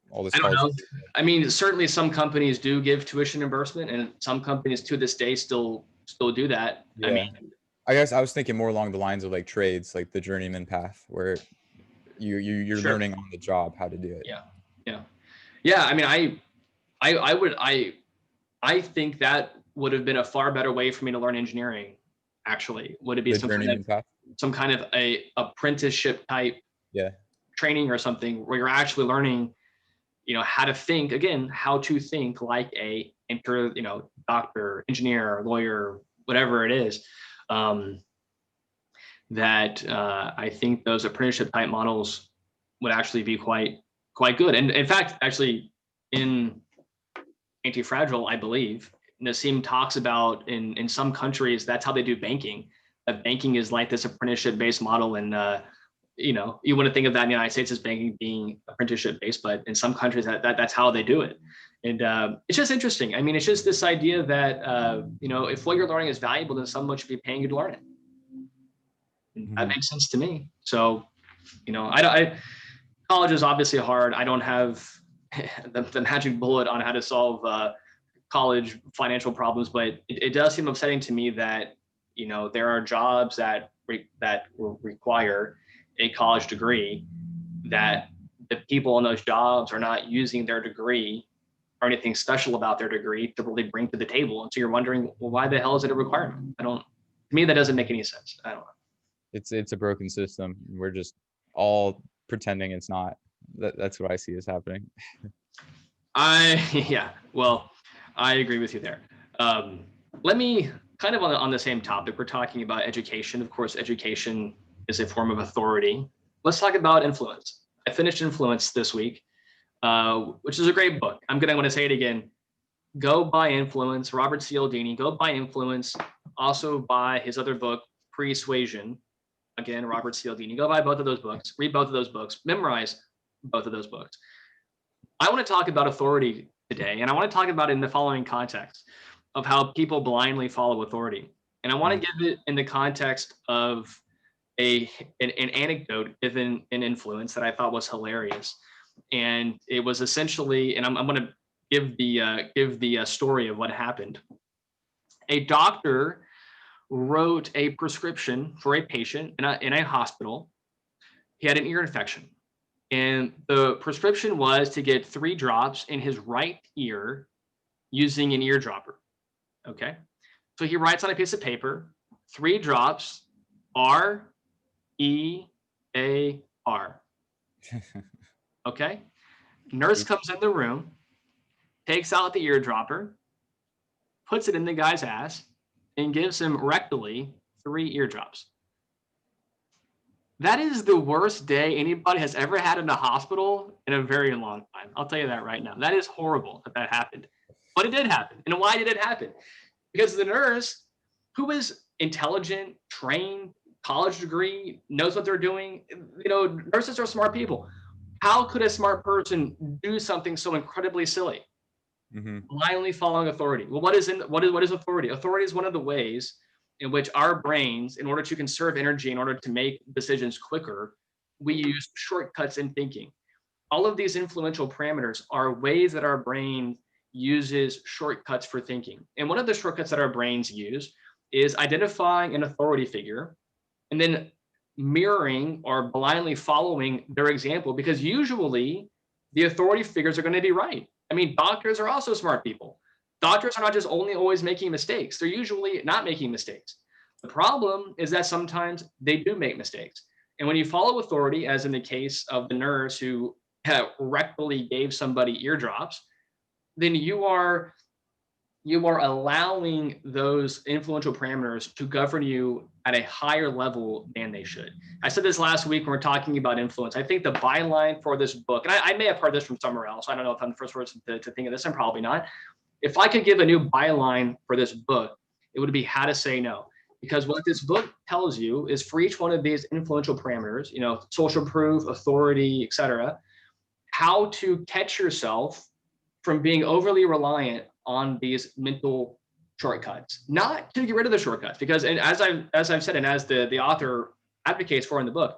all this. I don't know. I mean, certainly some companies do give tuition reimbursement, and some companies to this day still do that. Yeah. I mean, I guess I was thinking more along the lines of like trades, like the journeyman path, where you're learning on the job how to do it. Yeah. I mean, I think that would have been a far better way for me to learn engineering. Actually, would it be some kind of a apprenticeship type training or something where you're actually learning, how to think like a doctor, engineer, lawyer, whatever it is. That I think those apprenticeship type models would actually be quite good. And in fact, actually, in Anti-Fragile, I believe, Nassim talks about in some countries, that's how they do banking. Banking is like this apprenticeship-based model, and you wouldn't think of that in the United States as banking being apprenticeship-based, but in some countries that's how they do it. And it's just interesting. I mean, it's just this idea that if what you're learning is valuable, then someone should be paying you to learn it. That makes sense to me. So, college is obviously hard. I don't have the magic bullet on how to solve college financial problems, but it does seem upsetting to me that there are jobs that will require a college degree, that the people in those jobs are not using their degree or anything special about their degree to really bring to the table. And so you're wondering, well, why the hell is it a requirement? To me, that doesn't make any sense. I don't know. It's a broken system. We're just all pretending it's not. That's what I see is happening. Well, I agree with you there. Let me kind of on the same topic. We're talking about education. Of course, education is a form of authority. Let's talk about influence. I finished Influence this week, which is a great book. I'm going to say it again. go buy Influence, Robert Cialdini, go buy Influence, also buy his other book, Persuasion. Again, Robert Cialdini. Go buy both of those books, read both of those books, memorize both of those books. I want to talk about authority today, and I want to talk about it in the following context of how people blindly follow authority. And I want to give it in the context of an anecdote given an Influence that I thought was hilarious. And it was essentially, and I'm going to give the story of what happened. A doctor wrote a prescription for a patient in a hospital. He had an ear infection. And the prescription was to get 3 drops in his right ear using an eardropper. Okay. So he writes on a piece of paper, 3 drops, R, E, A, R. Okay. Nurse comes in the room, takes out the eardropper, puts it in the guy's ass, and gives him rectally 3 eardrops. That is the worst day anybody has ever had in the hospital in a very long time. I'll tell you that right now. That is horrible that happened. But it did happen. And why did it happen? Because the nurse, who is intelligent, trained, college degree, knows what they're doing, nurses are smart people. How could a smart person do something so incredibly silly? Blindly following authority. Well, what is authority? Authority is one of the ways in which our brains, in order to conserve energy, in order to make decisions quicker, we use shortcuts in thinking. All of these influential parameters are ways that our brain uses shortcuts for thinking. And one of the shortcuts that our brains use is identifying an authority figure and then mirroring or blindly following their example, because usually the authority figures are going to be right. I mean, doctors are also smart people. Doctors are not just only always making mistakes. They're usually not making mistakes. The problem is that sometimes they do make mistakes. And when you follow authority, as in the case of the nurse who rectally gave somebody eardrops, then you are allowing those influential parameters to govern you at a higher level than they should. I said this last week when we're talking about influence. I think the byline for this book, and I may have heard this from somewhere else. I don't know if I'm the first person to think of this. I'm probably not. If I could give a new byline for this book, it would be how to say no. Because what this book tells you is for each one of these influential parameters, social proof, authority, etc., how to catch yourself from being overly reliant on these mental shortcuts. Not to get rid of the shortcuts, because, and as I've said, and as the author advocates for in the book,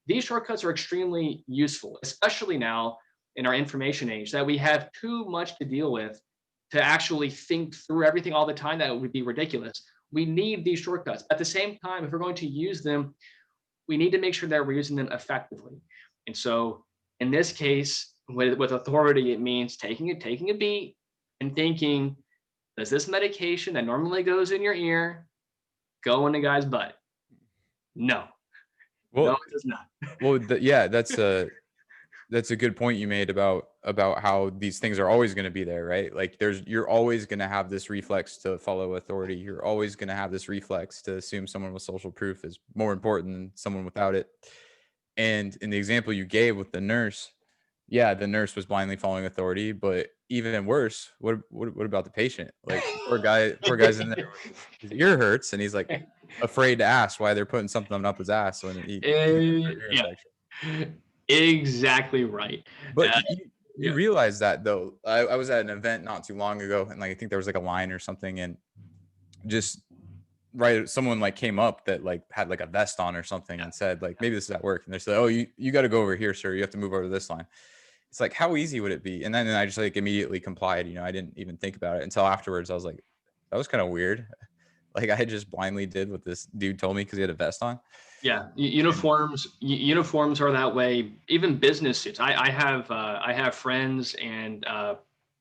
these shortcuts are extremely useful, especially now in our information age, that we have too much to deal with to actually think through everything all the time. That would be ridiculous. We need these shortcuts. At the same time, if we're going to use them, we need to make sure that we're using them effectively. And so in this case, with authority, it means taking a beat and thinking, does this medication that normally goes in your ear go in the guy's butt? No. Well, no, it does not. Well, that's a good point you made about how these things are always going to be there, right? Like you're always going to have this reflex to follow authority. You're always going to have this reflex to assume someone with social proof is more important than someone without it. And in the example you gave with the nurse, yeah, the nurse was blindly following authority, but even worse, what about the patient? Like poor guy's in there, his ear hurts, and he's like afraid to ask why they're putting something up his ass when he yeah, exactly right. But you realize that though. I was at an event not too long ago, and I think there was a line or something, and just someone came up that had a vest on or something and said maybe this is at work, and they said, oh, you got to go over here, sir, you have to move over to this line. It's how easy would it be? And then I just immediately complied. I didn't even think about it until afterwards. I was like, that was kind of weird. I just blindly did what this dude told me because he had a vest on. Yeah, uniforms are that way. Even business suits. I have friends and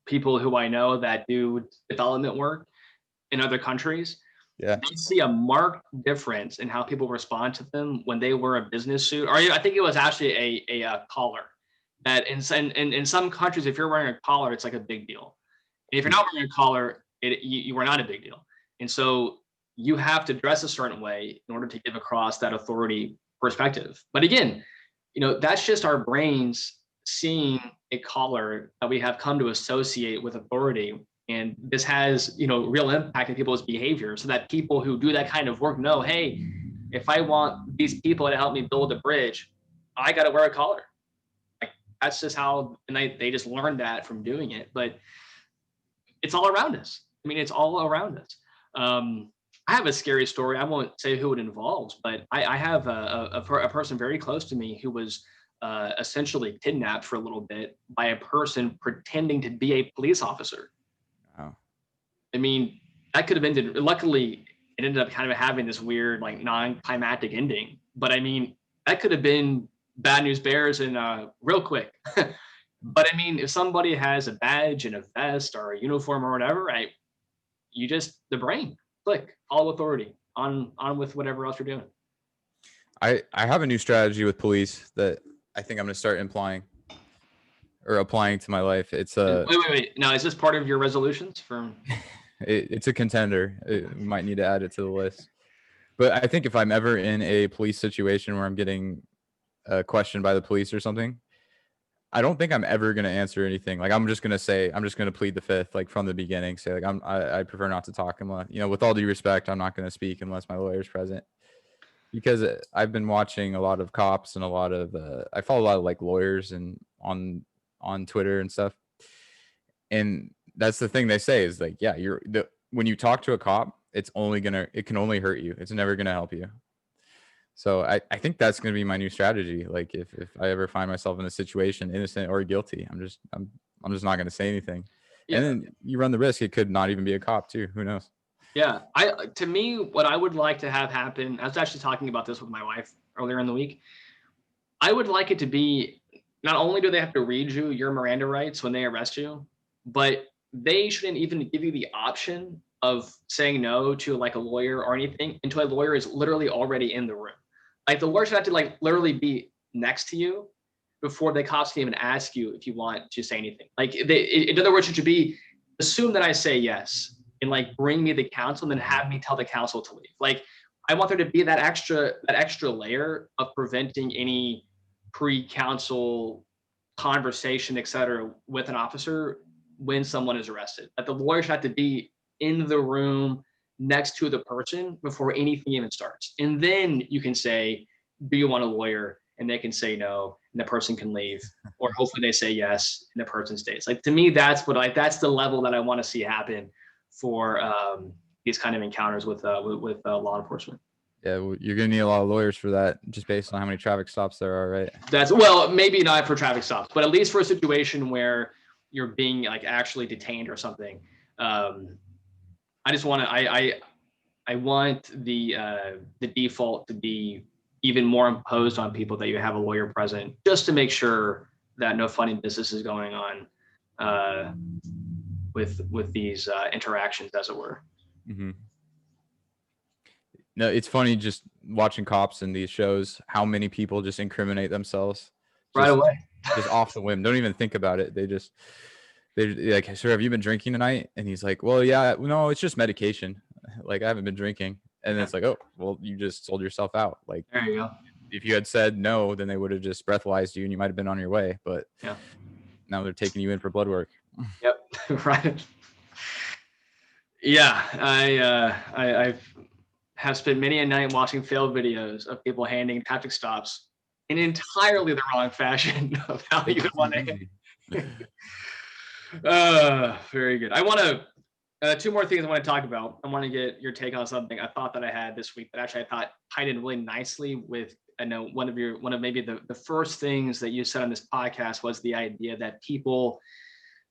people who I know that do development work in other countries. Yeah, they see a marked difference in how people respond to them when they wear a business suit, or I think it was actually a collar. That in some countries, if you're wearing a collar, it's a big deal. And if you're not wearing a collar, you are not a big deal. And so you have to dress a certain way in order to give across that authority perspective. But again, that's just our brains seeing a collar that we have come to associate with authority And this has, real impact in people's behavior, so that people who do that kind of work know, hey, if I want these people to help me build a bridge, I got to wear a collar. Like, that's just how, and they just learned that from doing it. But it's all around us. I mean, it's all around us. I have a scary story. I won't say who it involves, but I have a person very close to me who was essentially kidnapped for a little bit by a person pretending to be a police officer. Oh. I mean, that could have ended. Luckily, it ended up kind of having this weird, like, non-climactic ending. But I mean, that could have been bad news bears and real quick. But I mean, if somebody has a badge and a vest or a uniform or whatever, right? You just, the brain, click, follow authority, on with whatever else you're doing. I have a new strategy with police that I think I'm going to start applying to my life. It's wait. Now, is this part of your resolutions from? It's a contender. We might need to add it to the list. But I think if I'm ever in a police situation where I'm getting questioned by the police or something, I don't think I'm ever going to answer anything. Like, I'm just going to plead the fifth, like, from the beginning. Say, like, I prefer not to talk unless, with all due respect, I'm not going to speak unless my lawyer's present. Because I've been watching a lot of cops and a lot of, I follow a lot of, like, lawyers and on Twitter and stuff. And that's the thing they say is, like, yeah, when you talk to a cop, it can only hurt you. It's never going to help you. So I think that's going to be my new strategy. Like, if I ever find myself in a situation, innocent or guilty, I'm just not going to say anything. Yeah. And then you run the risk. It could not even be a cop too. Who knows? Yeah. To me, what I would like to have happen, I was actually talking about this with my wife earlier in the week. I would like it to be, not only do they have to read you your Miranda rights when they arrest you, but they shouldn't even give you the option of saying no to, like, a lawyer or anything until a lawyer is literally already in the room. Like, the lawyer should have to, like, literally be next to you before the cops can even ask you if you want to say anything. Like, in other words, it should be, assume that I say yes and, like, bring me the counsel and then have me tell the counsel to leave. Like, I want there to be that extra layer of preventing any pre-counsel conversation, et cetera, with an officer when someone is arrested. That the lawyer should have to be in the room next to the person before anything even starts. And then you can say, do you want a lawyer? And they can say no, and the person can leave. Or hopefully they say yes, and the person stays. Like, to me, that's the level that I want to see happen for these kind of encounters with law enforcement. Yeah, you're going to need a lot of lawyers for that, just based on how many traffic stops there are, right? Well, maybe not for traffic stops, but at least for a situation where you're being, like, actually detained or something. I just want to, I want the default to be even more imposed on people, that you have a lawyer present, just to make sure that no funny business is going on with these interactions, as it were. Mm-hmm. No, it's funny just watching cops in these shows, how many people just incriminate themselves right away, just off the whim. Don't even think about it. They're like, sir, have you been drinking tonight? And he's like, well, yeah, no, it's just medication. Like, I haven't been drinking. And then it's like, oh, well, you just sold yourself out. Like, there you go. If you had said no, then they would have just breathalyzed you and you might have been on your way. But yeah, now they're taking you in for blood work. Yep. Right. Yeah. I have spent many a night watching failed videos of people handing traffic stops in entirely the wrong fashion of how you would want to. Very good. I want to, two more things I want to talk about. I want to get your take on something I thought that I had this week that actually I thought tied in really nicely with, I know one of maybe the first things that you said on this podcast was the idea that people,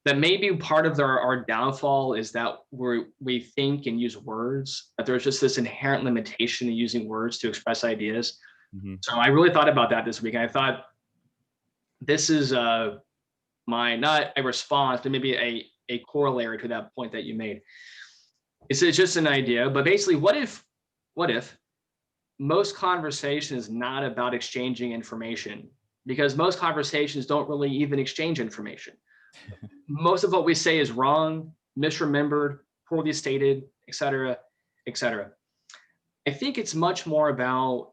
that maybe part of our downfall is that we think and use words, that there's just this inherent limitation in using words to express ideas. Mm-hmm. So I really thought about that this week. And I thought this is my, not a response, but maybe a corollary to that point that you made. It's just an idea, but basically, what if most conversation is not about exchanging information? Because most conversations don't really even exchange information. Most of what we say is wrong, misremembered, poorly stated, et cetera, et cetera. I think it's much more about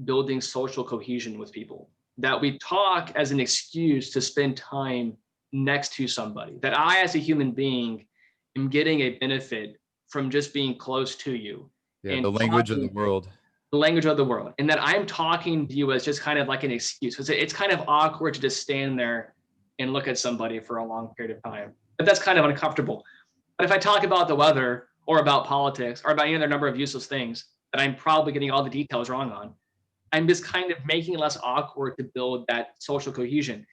building social cohesion with people, that we talk as an excuse to spend time next to somebody, that I, as a human being, am getting a benefit from just being close to you Yeah, and the language of the talking world. the language of the world, and that I'm talking to you as just kind of like an excuse. It's kind of awkward to just stand there and look at somebody for a long period of time. But that's kind of uncomfortable. But if I talk about the weather or about politics or about any other number of useless things that I'm probably getting all the details wrong on, I'm just kind of making it less awkward to build that social cohesion.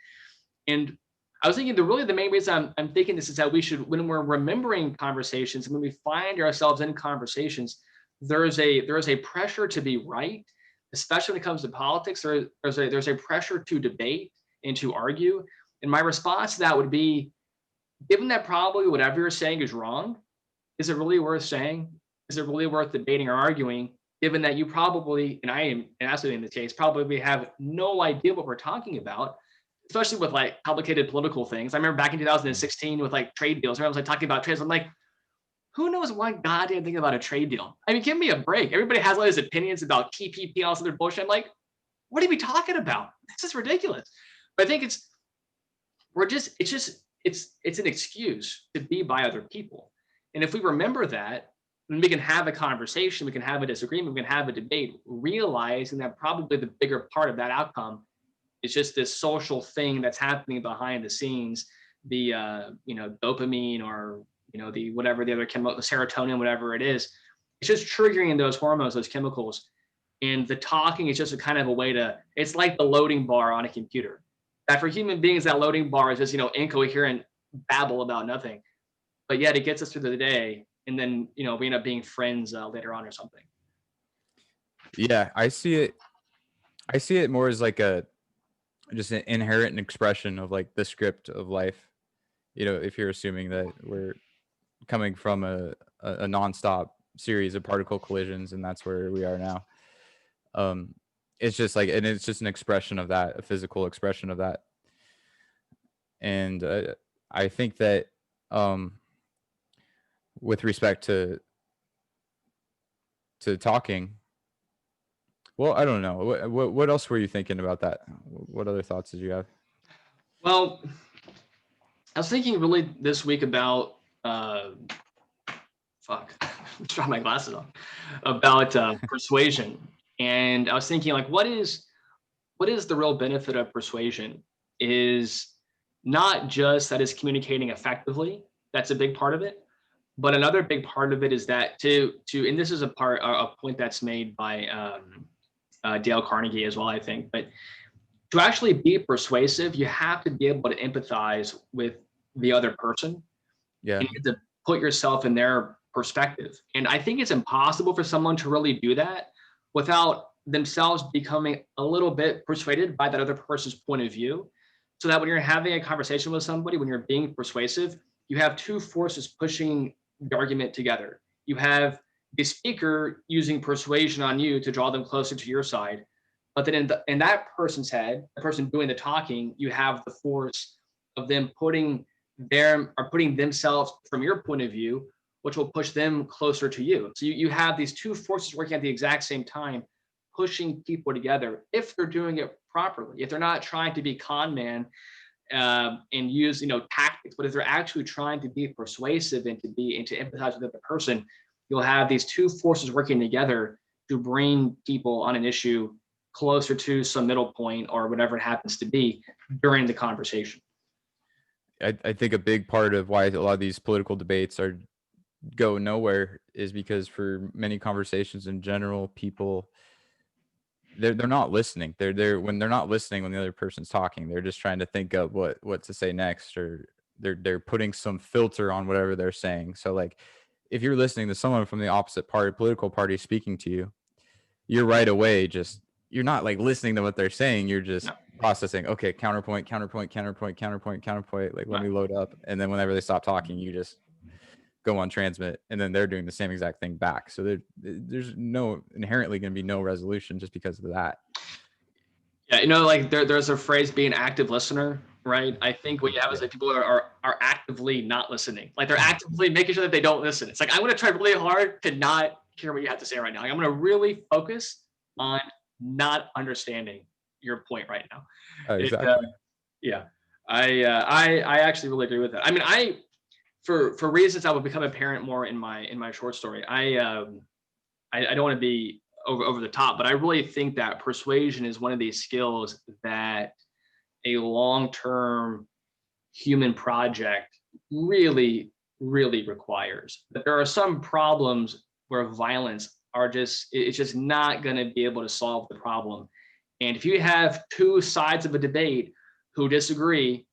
And I was thinking the main reason I'm thinking this is that we should, when we're remembering conversations, when we find ourselves in conversations, there is a pressure to be right, especially when it comes to politics. There's a pressure to debate and to argue. And my response to that would be, given that probably whatever you're saying is wrong, is it really worth saying? Is it really worth debating or arguing? Given that you probably, and I am absolutely in this case, probably have no idea what we're talking about, especially with like complicated political things. I remember back in 2016 with like trade deals, everyone was like talking about trades. I'm like, who knows one goddamn thing about a trade deal? I mean, give me a break. Everybody has all these opinions about TPP and all this other bullshit. I'm like, what are we talking about? This is ridiculous. But I think it's an excuse to be by other people. And if we remember that, then we can have a conversation, we can have a disagreement, we can have a debate, realizing that probably the bigger part of that outcome is just this social thing that's happening behind the scenes, the dopamine, or the whatever the other chemical, the serotonin, whatever it is. It's just triggering those hormones, those chemicals. And the talking is just a kind of a way to, it's like the loading bar on a computer. That for human beings, that loading bar is just, incoherent babble about nothing. But yet it gets us through the day. And then, we end up being friends later on or something. Yeah, I see it more as like just an inherent expression of like the script of life. If you're assuming that we're coming from a nonstop series of particle collisions, and that's where we are now. It's just like, and it's just an expression of that, a physical expression of that. And I think that with respect to talking, well, I don't know. What else were you thinking about that? What other thoughts did you have? Well, I was thinking really this week about drop my glasses on, about persuasion. And I was thinking, like, what is the real benefit of persuasion? Is not just that it's communicating effectively. That's a big part of it. But another big part of it is that and this is a point that's made by Dale Carnegie as well, I think. But to actually be persuasive, you have to be able to empathize with the other person. Yeah. And you have to put yourself in their perspective. And I think it's impossible for someone to really do that without themselves becoming a little bit persuaded by that other person's point of view. So that when you're having a conversation with somebody, when you're being persuasive, you have two forces pushing the argument together. You have the speaker using persuasion on you to draw them closer to your side. But then in that person's head, the person doing the talking, you have the force of them putting themselves from your point of view, which will push them closer to you. So you have these two forces working at the exact same time, pushing people together if they're doing it properly. If they're not trying to be con man and use tactics, but if they're actually trying to be persuasive and to empathize with the other person, you'll have these two forces working together to bring people on an issue closer to some middle point or whatever it happens to be during the conversation. I think a big part of why a lot of these political debates go nowhere is because for many conversations in general, people they're not listening. When they're not listening when the other person's talking, they're just trying to think of what to say next, or they're putting some filter on whatever they're saying. So like if you're listening to someone from the opposite political party speaking to you, you're right away you're not like listening to what they're saying. You're just processing, okay, counterpoint, like let me load up. And then whenever they stop talking, you just go on transmit, and then they're doing the same exact thing back. So there's inherently going to be no resolution just because of that. Yeah, like there's a phrase, be an active listener, right? I think what you have is that people are actively not listening. Like they're actively making sure that they don't listen. It's like, I'm going to try really hard to not hear what you have to say right now. Like, I'm going to really focus on not understanding your point right now. Exactly. I actually really agree with that. I mean, for reasons that will become apparent more in my short story, I don't want to be over the top, but I really think that persuasion is one of these skills that a long-term human project really, really requires. But there are some problems where violence it's just not going to be able to solve the problem. And if you have two sides of a debate who disagree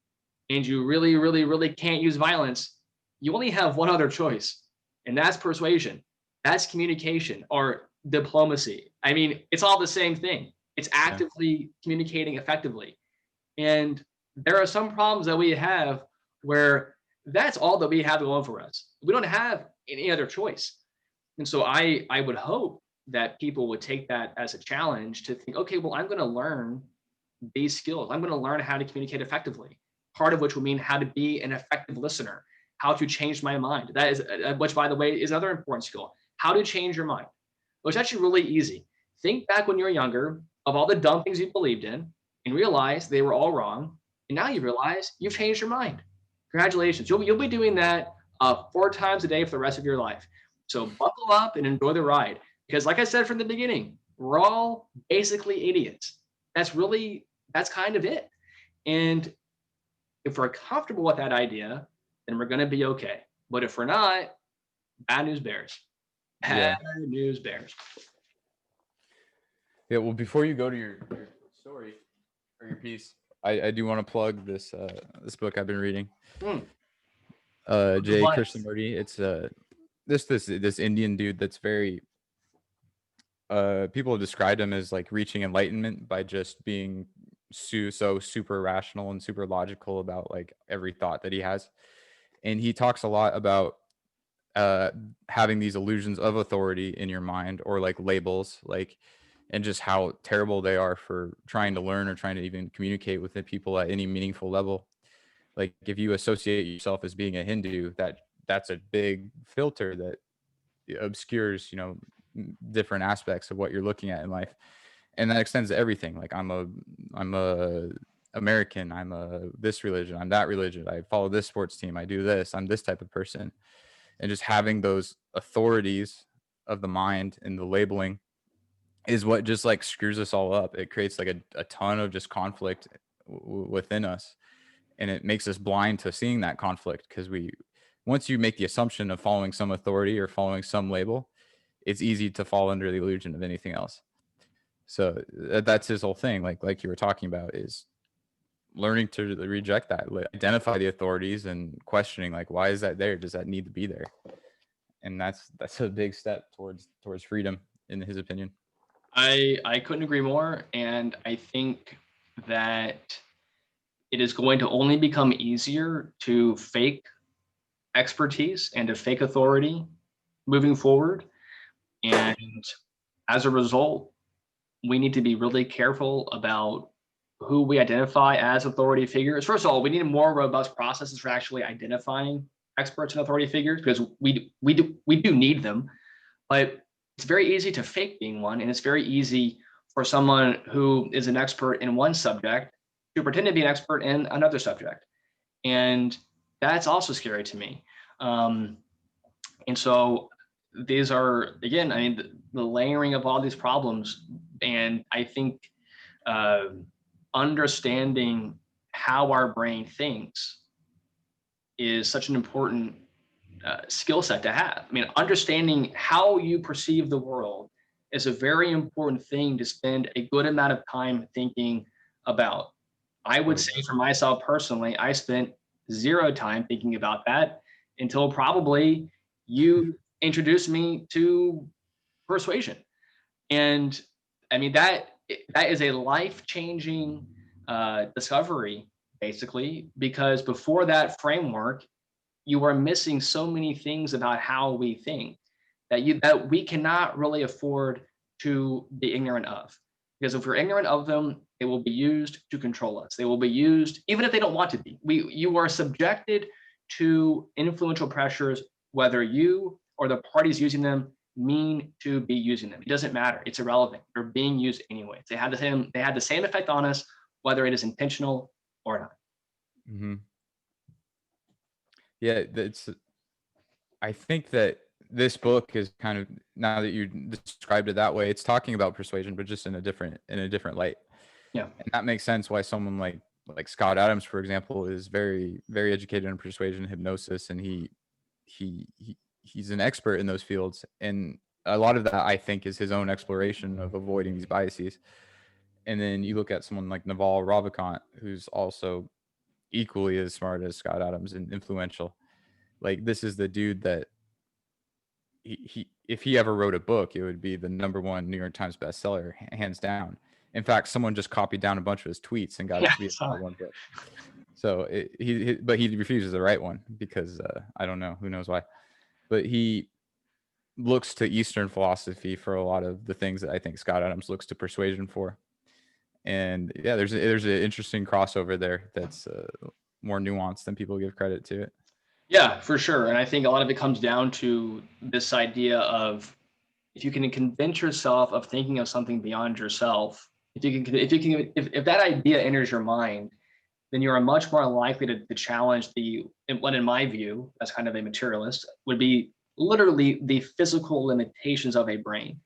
and you really, really, really can't use violence, you only have one other choice, and that's persuasion. That's communication or diplomacy. I mean, it's all the same thing. It's actively communicating effectively. And there are some problems that we have where that's all that we have going for us. We don't have any other choice. And so I would hope that people would take that as a challenge to think, okay, well, I'm going to learn these skills. I'm going to learn how to communicate effectively. Part of which will mean how to be an effective listener, how to change my mind. That is, which by the way, is another important skill. How to change your mind. Well, it's actually really easy. Think back when you were younger of all the dumb things you believed in and realize they were all wrong. And now you realize you've changed your mind. Congratulations. You'll be doing that 4 times a day for the rest of your life. So buckle up and enjoy the ride. Because like I said from the beginning, we're all basically idiots. That's kind of it. And if we're comfortable with that idea, then we're going to be okay. But if we're not, bad news bears. Bad news bears. Yeah. Well, before you go to your story or your piece, I do want to plug this book I've been reading. Jay Krishnamurti. It's this Indian dude that's very people have described him as like reaching enlightenment by just being so super rational and super logical about like every thought that he has. And he talks a lot about having these illusions of authority in your mind, or like labels, like, and just how terrible they are for trying to learn or trying to even communicate with the people at any meaningful level. Like if you associate yourself as being a Hindu, that's a big filter that obscures, different aspects of what you're looking at in life. And that extends to everything. Like I'm a American, I'm a this religion, I'm that religion, I follow this sports team, I do this, I'm this type of person. And just having those authorities of the mind and the labeling is what just like screws us all up. It creates like a ton of just conflict within us. And it makes us blind to seeing that conflict, because once you make the assumption of following some authority or following some label, it's easy to fall under the illusion of anything else. So that's his whole thing. Like you were talking about, is learning to reject that, identify the authorities and questioning, like, why is that there? Does that need to be there? And that's a big step towards freedom, in his opinion. I couldn't agree more. And I think that it is going to only become easier to fake expertise and to fake authority moving forward. And as a result, we need to be really careful about who we identify as authority figures. First of all, we need more robust processes for actually identifying experts and authority figures, because we do need them. But it's very easy to fake being one, and it's very easy for someone who is an expert in one subject to pretend to be an expert in another subject. And that's also scary to me. And so these are, again, I mean, the layering of all these problems. And I think understanding how our brain thinks is such an important skill set to have. I mean, understanding how you perceive the world is a very important thing to spend a good amount of time thinking about. I would say for myself personally, I spent 0 time thinking about that until probably you introduced me to persuasion. And I mean, that is a life-changing discovery, basically, because before that framework, you are missing so many things about how we think that we cannot really afford to be ignorant of. Because if we're ignorant of them, they will be used to control us. They will be used, even if they don't want to be. You are subjected to influential pressures, whether you or the parties using them mean to be using them. It doesn't matter. It's irrelevant. They're being used anyway. They had the same effect on us, whether it is intentional or not. Mm-hmm. Yeah, I think that this book is kind of, now that you described it that way, it's talking about persuasion, but just in a different light. Yeah. And that makes sense why someone like Scott Adams, for example, is very, very educated in persuasion and hypnosis, and he's an expert in those fields. And a lot of that, I think, is his own exploration of avoiding these biases. And then you look at someone like Naval Ravikant, who's also equally as smart as Scott Adams and influential. Like, this is the dude that he if he ever wrote a book, it would be the #1 New York Times bestseller, hands down. In fact, someone just copied down a bunch of his tweets and got it to be a #1 book. So but he refuses to write one because I don't know, who knows why. But he looks to Eastern philosophy for a lot of the things that I think Scott Adams looks to persuasion for. And yeah, there's an interesting crossover there that's more nuanced than people give credit to it. Yeah, for sure. And I think a lot of it comes down to this idea of, if you can convince yourself of thinking of something beyond yourself, if that idea enters your mind, then you are much more likely to challenge what in my view, as kind of a materialist, would be literally the physical limitations of a brain,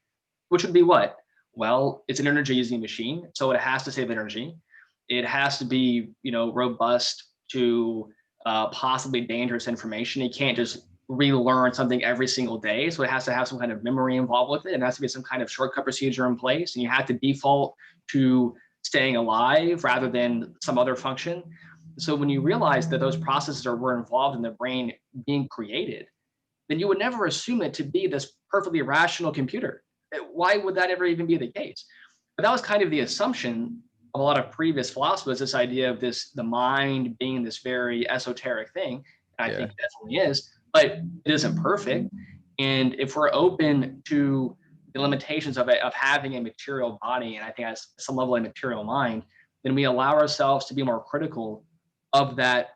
which would be what? Well, it's an energy using machine, so it has to save energy. It has to be, robust to possibly dangerous information. You can't just relearn something every single day. So it has to have some kind of memory involved with it. And there has to be some kind of shortcut procedure in place. And you have to default to staying alive rather than some other function. So when you realize that those processes were involved in the brain being created, then you would never assume it to be this perfectly rational computer. Why would that ever even be the case? But that was kind of the assumption of a lot of previous philosophers, this idea of the mind being this very esoteric thing. And I think it definitely is, but it isn't perfect. And if we're open to the limitations of having a material body, and I think at some level a material mind, then we allow ourselves to be more critical of that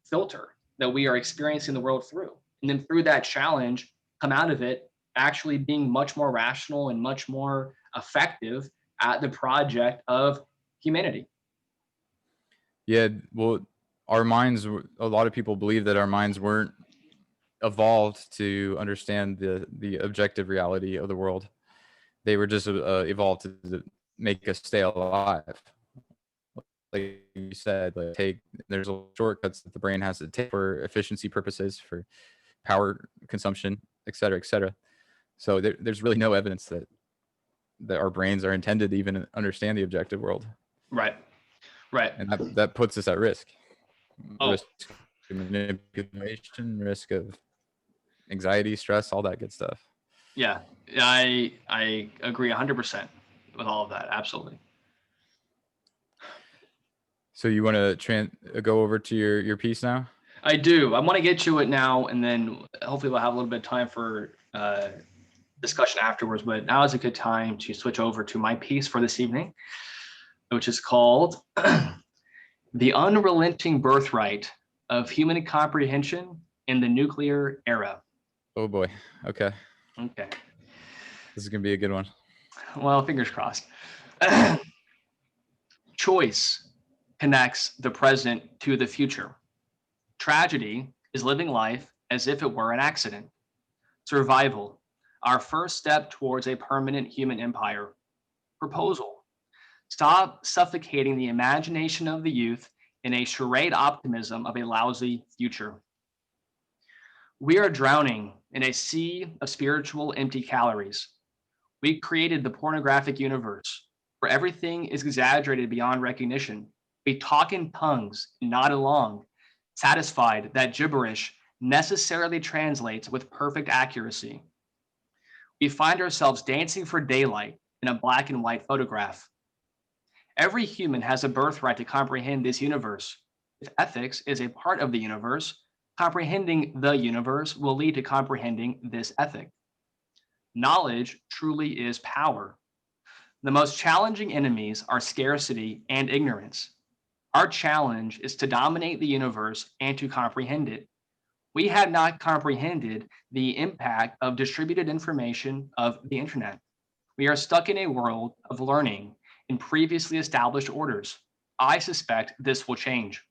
filter that we are experiencing the world through. And then through that challenge, come out of it actually being much more rational and much more effective at the project of humanity. Yeah, well, our minds, a lot of people believe that our minds weren't evolved to understand the objective reality of the world. They were just evolved to make us stay alive. Like you said, there's shortcuts that the brain has to take for efficiency purposes, for power consumption, et cetera, et cetera. So there's really no evidence that our brains are intended to even understand the objective world. Right. And that puts us at risk. Oh. Risk of manipulation, risk of anxiety, stress, all that good stuff. Yeah, I agree 100% with all of that. Absolutely. So you want to go over to your piece now? I do. I want to get to it now, and then hopefully we'll have a little bit of time for discussion afterwards. But now is a good time to switch over to my piece for this evening, which is called "The Unrelenting Birthright of Human Comprehension in the Nuclear Era." Oh boy. Okay. Okay. This is gonna be a good one. Well, fingers crossed. Choice connects the present to the future. Tragedy is living life as if it were an accident. Survival, our first step towards a permanent human empire. Proposal, stop suffocating the imagination of the youth in a charade optimism of a lousy future. We are drowning in a sea of spiritual empty calories. We created the pornographic universe where everything is exaggerated beyond recognition. We talk in tongues, nod along, satisfied that gibberish necessarily translates with perfect accuracy. We find ourselves dancing for daylight in a black and white photograph. Every human has a birthright to comprehend this universe. If ethics is a part of the universe, comprehending the universe will lead to comprehending this ethic. Knowledge truly is power. The most challenging enemies are scarcity and ignorance. Our challenge is to dominate the universe and to comprehend it. We have not comprehended the impact of distributed information of the internet. We are stuck in a world of learning in previously established orders. I suspect this will change.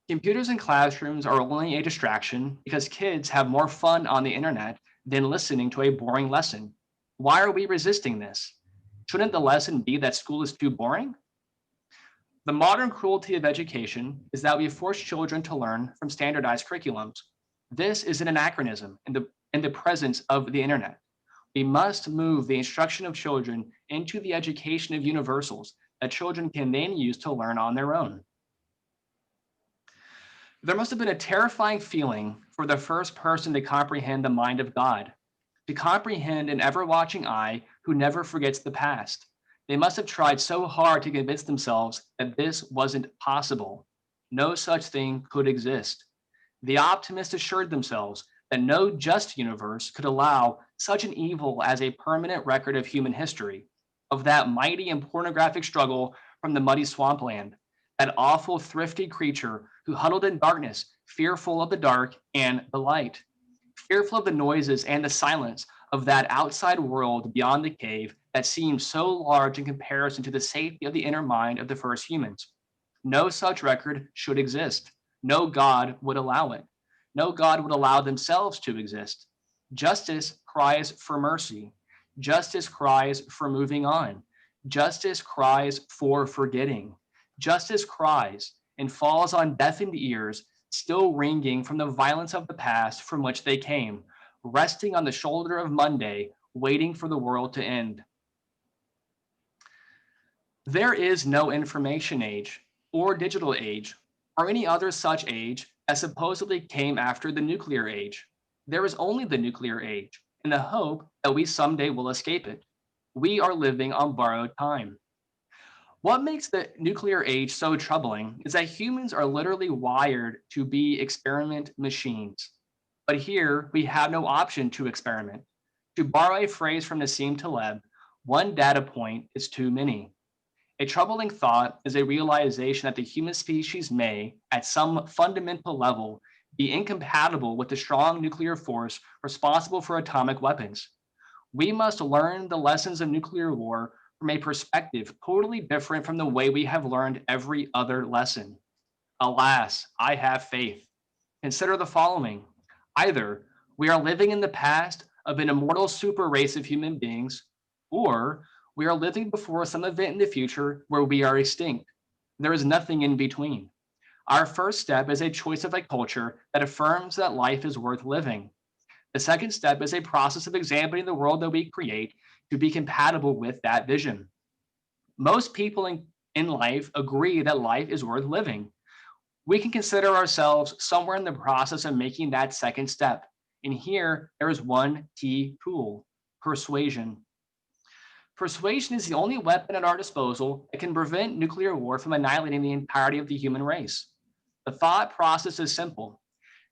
Computers in classrooms are only a distraction because kids have more fun on the internet than listening to a boring lesson. Why are we resisting this? Shouldn't the lesson be that school is too boring? The modern cruelty of education is that we force children to learn from standardized curriculums. This is an anachronism in the presence of the internet. We must move the instruction of children into the education of universals that children can then use to learn on their own. There must have been a terrifying feeling for the first person to comprehend the mind of God, to comprehend an ever watching eye who never forgets the past. They must have tried so hard to convince themselves that this wasn't possible. No such thing could exist. The optimists assured themselves that no just universe could allow such an evil as a permanent record of human history, of that mighty and pornographic struggle from the muddy swampland, that awful thrifty creature who huddled in darkness, fearful of the dark and the light, fearful of the noises and the silence of that outside world beyond the cave that seemed so large in comparison to the safety of the inner mind of the first humans. No such record should exist. No God would allow it. No God would allow themselves to exist. Justice cries for mercy. Justice cries for moving on. Justice cries for forgetting. Justice cries and falls on deafened ears, still ringing from the violence of the past from which they came, resting on the shoulder of Monday, waiting for the world to end. There is no information age or digital age or any other such age that supposedly came after the nuclear age. There is only the nuclear age and the hope that we someday will escape it. We are living on borrowed time. What makes the nuclear age so troubling is that humans are literally wired to be experiment machines. But here we have no option to experiment. To borrow a phrase from Nassim Taleb, one data point is too many. A troubling thought is a realization that the human species may, at some fundamental level, be incompatible with the strong nuclear force responsible for atomic weapons. We must learn the lessons of nuclear war from a perspective totally different from the way we have learned every other lesson. Alas, I have faith. Consider the following. Either we are living in the past of an immortal super race of human beings, or we are living before some event in the future where we are extinct. There is nothing in between. Our first step is a choice of a culture that affirms that life is worth living. The second step is a process of examining the world that we create to be compatible with that vision. Most people in life agree that life is worth living. We can consider ourselves somewhere in the process of making that second step. And here, there is one key tool: persuasion. Persuasion is the only weapon at our disposal that can prevent nuclear war from annihilating the entirety of the human race. The thought process is simple.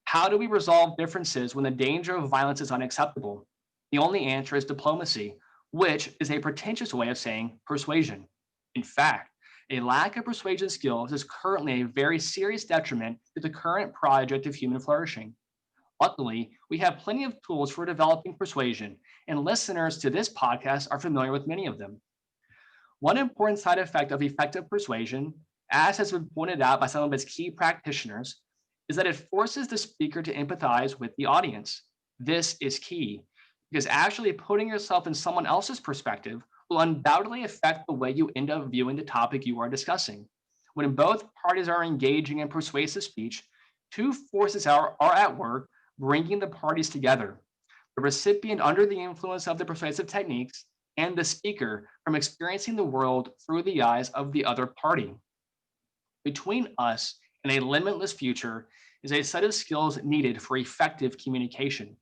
How do we resolve differences when the danger of violence is unacceptable? The only answer is diplomacy, which is a pretentious way of saying persuasion. In fact, a lack of persuasion skills is currently a very serious detriment to the current project of human flourishing. Luckily, we have plenty of tools for developing persuasion, and listeners to this podcast are familiar with many of them. One important side effect of effective persuasion, as has been pointed out by some of its key practitioners, is that it forces the speaker to empathize with the audience. This is key because actually putting yourself in someone else's perspective will undoubtedly affect the way you end up viewing the topic you are discussing. When both parties are engaging in persuasive speech, two forces are at work bringing the parties together. The recipient under the influence of the persuasive techniques and the speaker from experiencing the world through the eyes of the other party. Between us and a limitless future is a set of skills needed for effective communication.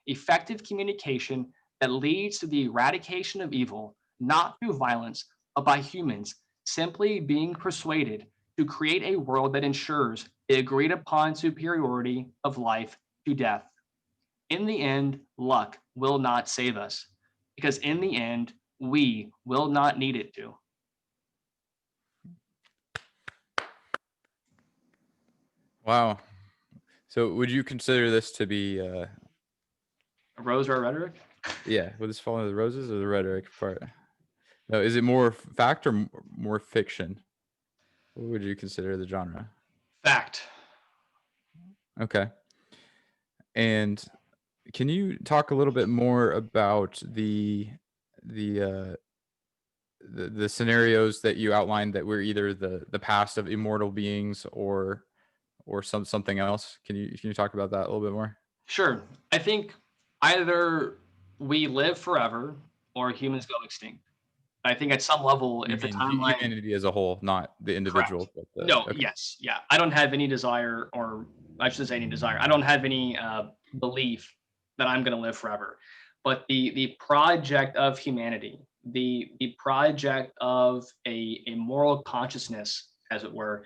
Effective communication that leads to the eradication of evil, not through violence, but by humans simply being persuaded to create a world that ensures the agreed upon superiority of life to death. In the end, luck will not save us, because in the end, we will not need it to. Wow. So would you consider this to be A rose or a rhetoric? yeah, would this fall into the roses or the rhetoric part? No, is it more fact or more fiction? What would you consider the genre? Fact. Okay. And can you talk a little bit more about the uh the scenarios that you outlined that were either the past of immortal beings or something else? Can you talk about that a little bit more? Sure. I think either we live forever or humans go extinct. I think at some level, You if the mean timeline, humanity as a whole, not the correct. individual, but the No, okay. yes, yeah. I don't have any desire, or I shouldn't say any desire. I don't have any belief that I'm going to live forever. But the project of humanity, the project of a moral consciousness, as it were,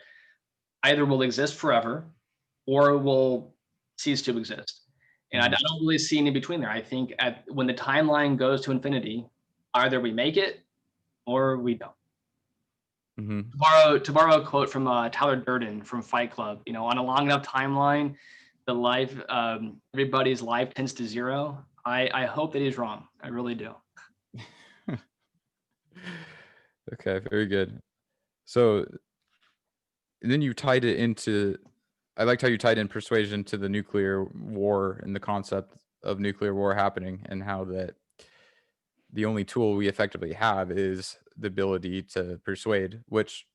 either will exist forever or will cease to exist. And I Mhm. don't really see any between there. I think when the timeline goes to infinity, either we make it or we don't. Mhm. To borrow a quote from Tyler Durden from Fight Club, on a long enough timeline, everybody's life tends to zero. I hope that he's wrong. I really do. Okay, very good. So then you tied it into I liked how you tied in persuasion to the nuclear war and the concept of nuclear war happening and how that the only tool we effectively have is the ability to persuade, which,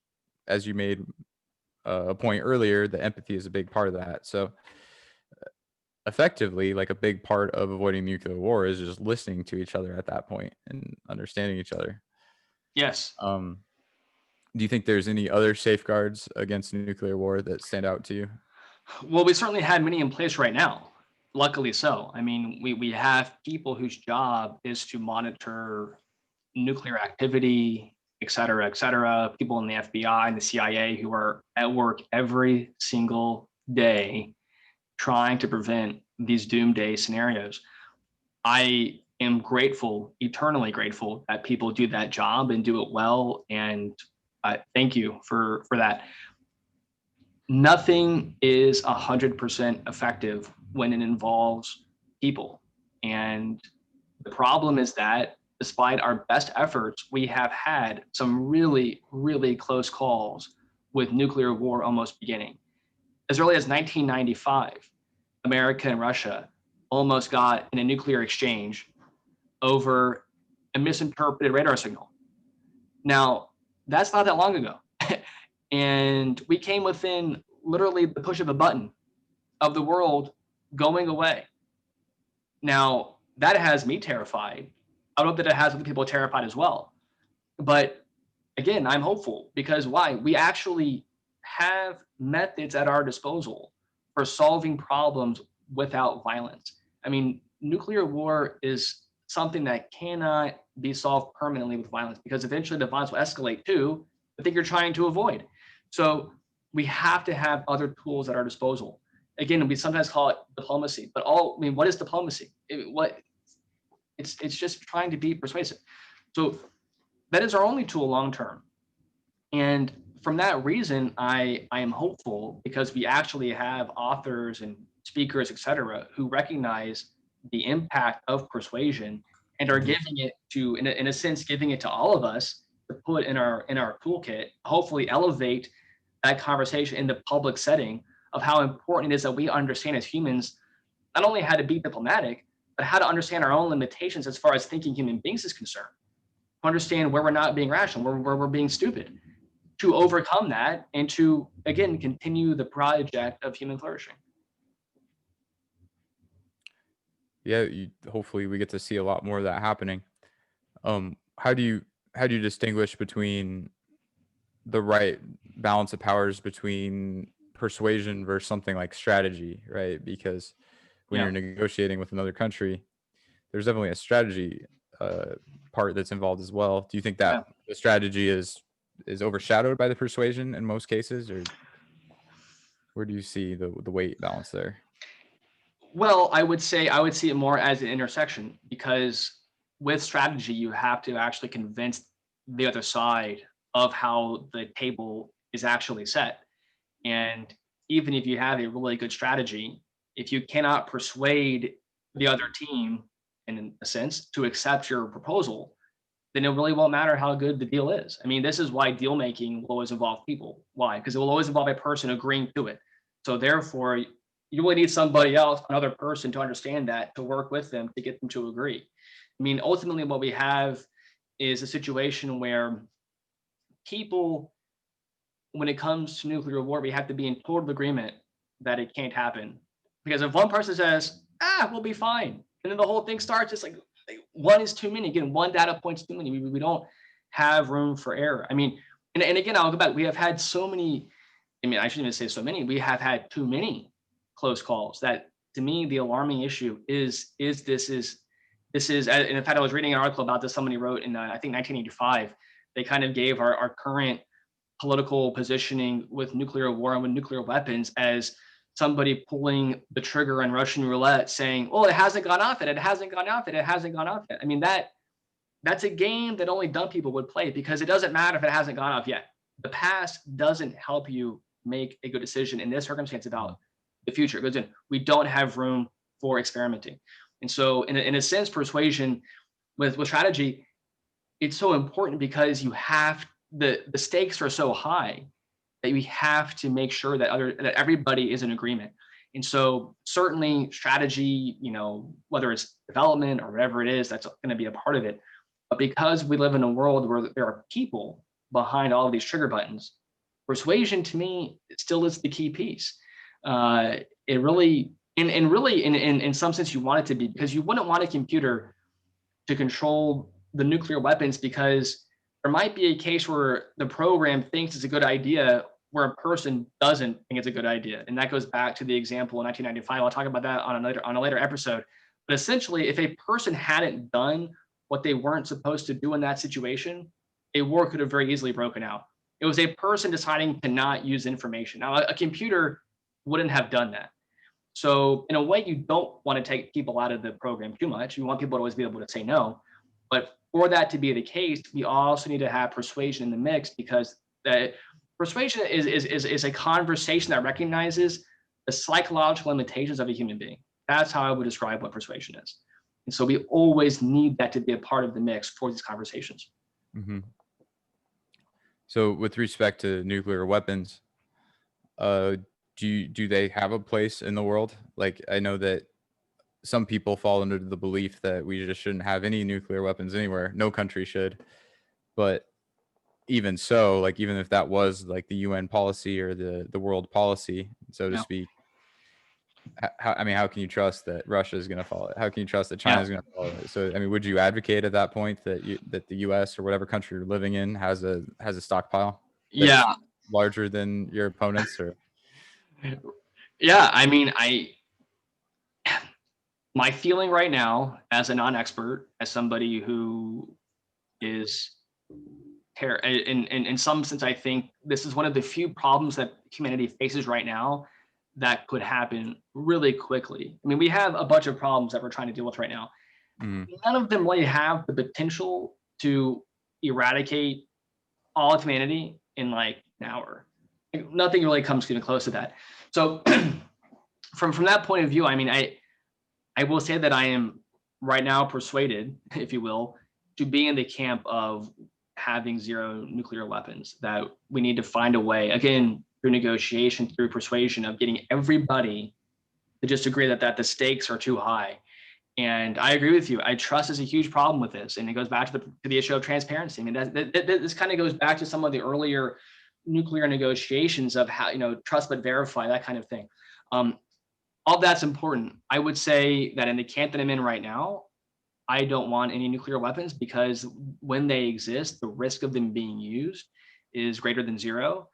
as you made a point earlier, the empathy is a big part of that. So effectively, like a big part of avoiding nuclear war is just listening to each other at that point and understanding each other. Yes. Um, do you think there's any other safeguards against nuclear war that stand out to you? Well, we certainly have many in place right now. Luckily so. I mean, we have people whose job is to monitor nuclear activity, et cetera, et cetera. People in the FBI and the CIA who are at work every single day trying to prevent these doomsday scenarios. I am grateful, eternally grateful, that people do that job and do it well. And thank you for that. Nothing is 100% effective when it involves people. And the problem is that despite our best efforts, we have had some really, really close calls with nuclear war almost beginning. As early as 1995, America and Russia almost got in a nuclear exchange over a misinterpreted radar signal. Now, that's not that long ago. And we came within literally the push of a button of the world going away. Now, that has me terrified. I hope that it has other people terrified as well. But again, I'm hopeful because why? We actually have methods at our disposal for solving problems without violence. I mean, nuclear war is something that cannot be solved permanently with violence because eventually the violence will escalate to the thing you're trying to avoid. So we have to have other tools at our disposal. Again, we sometimes call it diplomacy, but what is diplomacy? It's just trying to be persuasive. So that is our only tool long term. And from that reason, I am hopeful because we actually have authors and speakers, et cetera, who recognize the impact of persuasion and are Mhm. giving it to, in a sense, giving it to all of us to put in our toolkit, hopefully elevate that conversation in the public setting of how important it is that we understand as humans not only how to be diplomatic, but how to understand our own limitations as far as thinking human beings is concerned. Understand where we're not being rational, where we're being stupid, to overcome that and to again continue the project of human flourishing. Yeah, hopefully we get to see a lot more of that happening. How do you distinguish between the right balance of powers between persuasion versus something like strategy, right? Because when Yeah, you're negotiating with another country, there's definitely a strategy uh, part that's involved as well. Do you think yeah. that the strategy is overshadowed by the persuasion in most cases, or where do you see the weight balance there? Well, I would see it more as an intersection because with strategy, you have to actually convince the other side of how the table is actually set. And even if you have a really good strategy, if you cannot persuade the other team, in a sense, to accept your proposal, then it really won't matter how good the deal is. I mean, this is why deal making will always involve people. Why? Because it will always involve a person agreeing to it. So therefore, you really need somebody else, another person to understand that, to work with them, to get them to agree. I mean, ultimately what we have is a situation where people, when it comes to nuclear war, we have to be in total agreement that it can't happen. Because if one person says, we'll be fine, and then the whole thing starts, it's like one is too many. Again, one data point's too many. We don't have room for error. I mean, and again, I'll go back. We have had so many, I mean, I shouldn't even say so many. We have had too many close calls. That, to me, the alarming issue is this is, and in fact, I was reading an article about this. Somebody wrote in, I think 1985, they kind of gave our current political positioning with nuclear war and with nuclear weapons as somebody pulling the trigger on Russian roulette saying, oh, it hasn't gone off yet, it hasn't gone off yet, it hasn't gone off yet. I mean, that's a game that only dumb people would play, because it doesn't matter if it hasn't gone off yet. The past doesn't help you make a good decision in this circumstance about the future, because we don't have room for experimenting. And so in a sense, persuasion with strategy, it's so important because you have, the stakes are so high that we have to make sure that everybody is in agreement. And so certainly strategy, whether it's development or whatever it is, that's going to be a part of it. But because we live in a world where there are people behind all of these trigger buttons, persuasion, to me, still is the key piece. It really, and really in some sense you want it to be, because you wouldn't want a computer to control the nuclear weapons, because there might be a case where the program thinks it's a good idea where a person doesn't think it's a good idea. And that goes back to the example in 1995. I'll talk about that on a later episode. But essentially, if a person hadn't done what they weren't supposed to do in that situation, a war could have very easily broken out. It was a person deciding to not use information. Now, a computer wouldn't have done that. So in a way, you don't want to take people out of the program too much. You want people to always be able to say no. But for that to be the case, we also need to have persuasion in the mix, because persuasion is a conversation that recognizes the psychological limitations of a human being. That's how I would describe what persuasion is. And so we always need that to be a part of the mix for these conversations. Mm-hmm. So with respect to nuclear weapons, do they have a place in the world? Like, I know that some people fall under the belief that we just shouldn't have any nuclear weapons anywhere. No country should. But even so, like, even if that was like the UN policy or the world policy, so to speak, how can you trust that Russia is going to follow it? How can you trust that China is going to follow it? So, I mean, would you advocate at that point that the US or whatever country you're living in has a stockpile that's larger than your opponents? Or I mean, my feeling right now, as a non-expert, as somebody who is in some sense, I think this is one of the few problems that humanity faces right now that could happen really quickly. I mean, we have a bunch of problems that we're trying to deal with right now. Mm-hmm. None of them really have the potential to eradicate all of humanity in like an hour. Like, nothing really comes even close to that. So from that point of view, I mean, I will say that I am right now persuaded, if you will, to be in the camp of having zero nuclear weapons, that we need to find a way, again, through negotiation, through persuasion, of getting everybody to just agree that the stakes are too high. And I agree with you. I trust is a huge problem with this. And it goes back to the issue of transparency. I mean, this kind of goes back to some of the earlier nuclear negotiations of how, trust but verify, that kind of thing. All that's important. I would say that in the camp that I'm in right now, I don't want any nuclear weapons, because when they exist, the risk of them being used is greater than zero.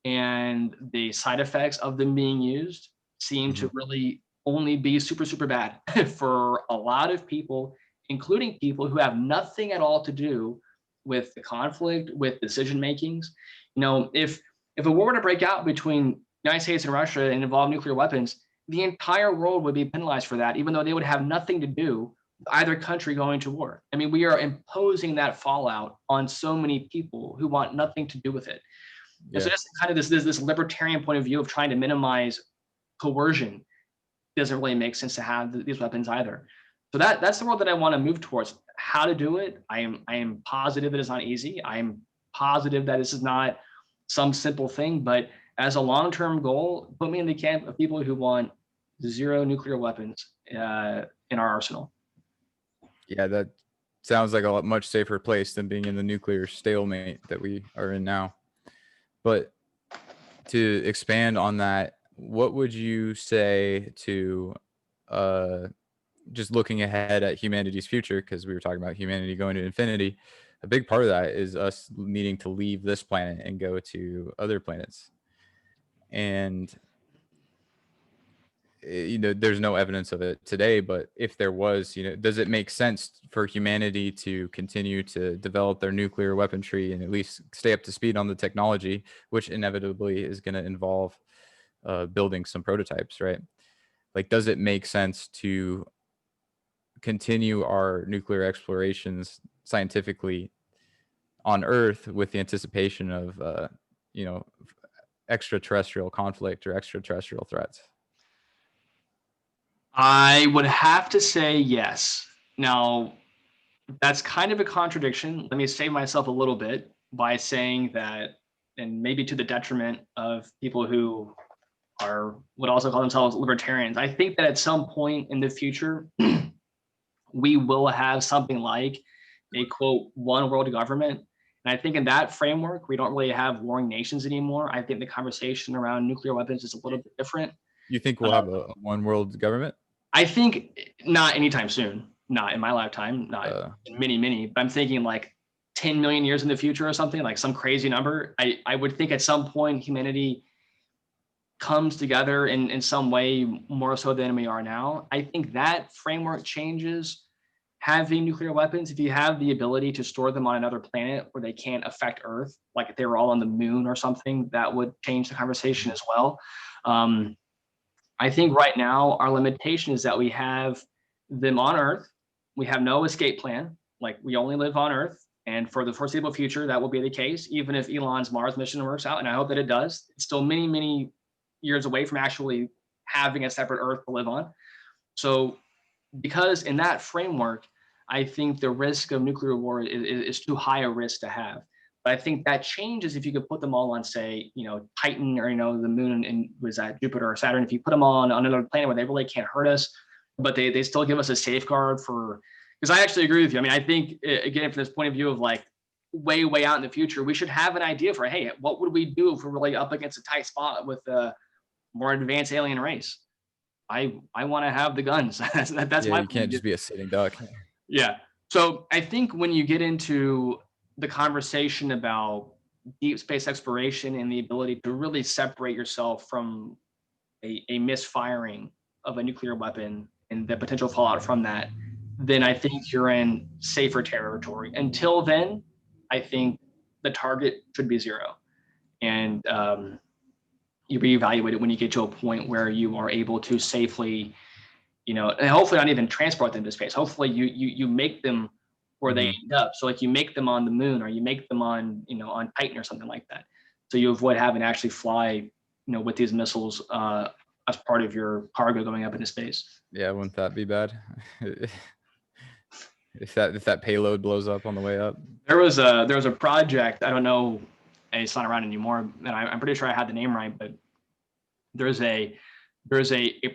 And the side effects of them being used seem to really only be super, super bad for a lot of people, including people who have nothing at all to do with the conflict, with decision makings. If a war were to break out between the United States and Russia and involve nuclear weapons, the entire world would be penalized for that, even though they would have nothing to do with either country going to war. I mean, we are imposing that fallout on so many people who want nothing to do with it. Yeah. And so that's kind of this libertarian point of view of trying to minimize coercion. It doesn't really make sense to have these weapons either. So that's the world that I want to move towards. How to do it, I am positive it is not easy. I am positive that this is not some simple thing, but as a long-term goal, put me in the camp of people who want zero nuclear weapons in our arsenal. Yeah, that sounds like a much safer place than being in the nuclear stalemate that we are in now. But to expand on that, what would you say to just looking ahead at humanity's future? Because we were talking about humanity going to infinity. A big part of that is us needing to leave this planet and go to other planets. And there's no evidence of it today, but if there was, does it make sense for humanity to continue to develop their nuclear weaponry and at least stay up to speed on the technology, which inevitably is going to involve building some prototypes, right? Like, does it make sense to continue our nuclear explorations scientifically on Earth with the anticipation of, extraterrestrial conflict or extraterrestrial threats? I would have to say yes. Now, that's kind of a contradiction. Let me save myself a little bit by saying that, and maybe to the detriment of people who would also call themselves libertarians, I think that at some point in the future, we will have something like a quote one world government. And I think in that framework, we don't really have warring nations anymore. I think the conversation around nuclear weapons is a little bit different. You think we'll have a one world government? I think not anytime soon, not in my lifetime, not in many, but I'm thinking like 10 million years in the future or something, like some crazy number. I would think at some point humanity comes together in some way more so than we are now. I think that framework changes having nuclear weapons. If you have the ability to store them on another planet where they can't affect Earth, like if they were all on the moon or something, that would change the conversation as well. I think right now our limitation is that we have them on Earth. We have no escape plan. Like we only live on Earth. And for the foreseeable future, that will be the case, even if Elon's Mars mission works out. And I hope that it does. It's still many, many years away from actually having a separate Earth to live on. So because in that framework, I think the risk of nuclear war is too high a risk to have. But I think that changes if you could put them all on, say, Titan or, the moon and was that Jupiter or Saturn. If you put them on another planet where they really can't hurt us, but they still give us a safeguard because I actually agree with you. I mean, I think, again, from this point of view of like way, way out in the future, we should have an idea for, hey, what would we do if we're really up against a tight spot with a more advanced alien race? I want to have the guns. That's my. You can't just be a sitting duck. Yeah. So I think when you get into the conversation about deep space exploration and the ability to really separate yourself from a misfiring of a nuclear weapon and the potential fallout from that, then I think you're in safer territory. Until then, I think the target should be zero. And you reevaluate it when you get to a point where you are able to safely, and hopefully not even transport them to space. Hopefully you make them where they end up. So like you make them on the moon or you make them on, on Titan or something like that. So you avoid having to actually fly, with these missiles as part of your cargo going up into space. Yeah, wouldn't that be bad? if that payload blows up on the way up. There was a project, I don't know, it's not around anymore, and I'm pretty sure I had the name right, but there's a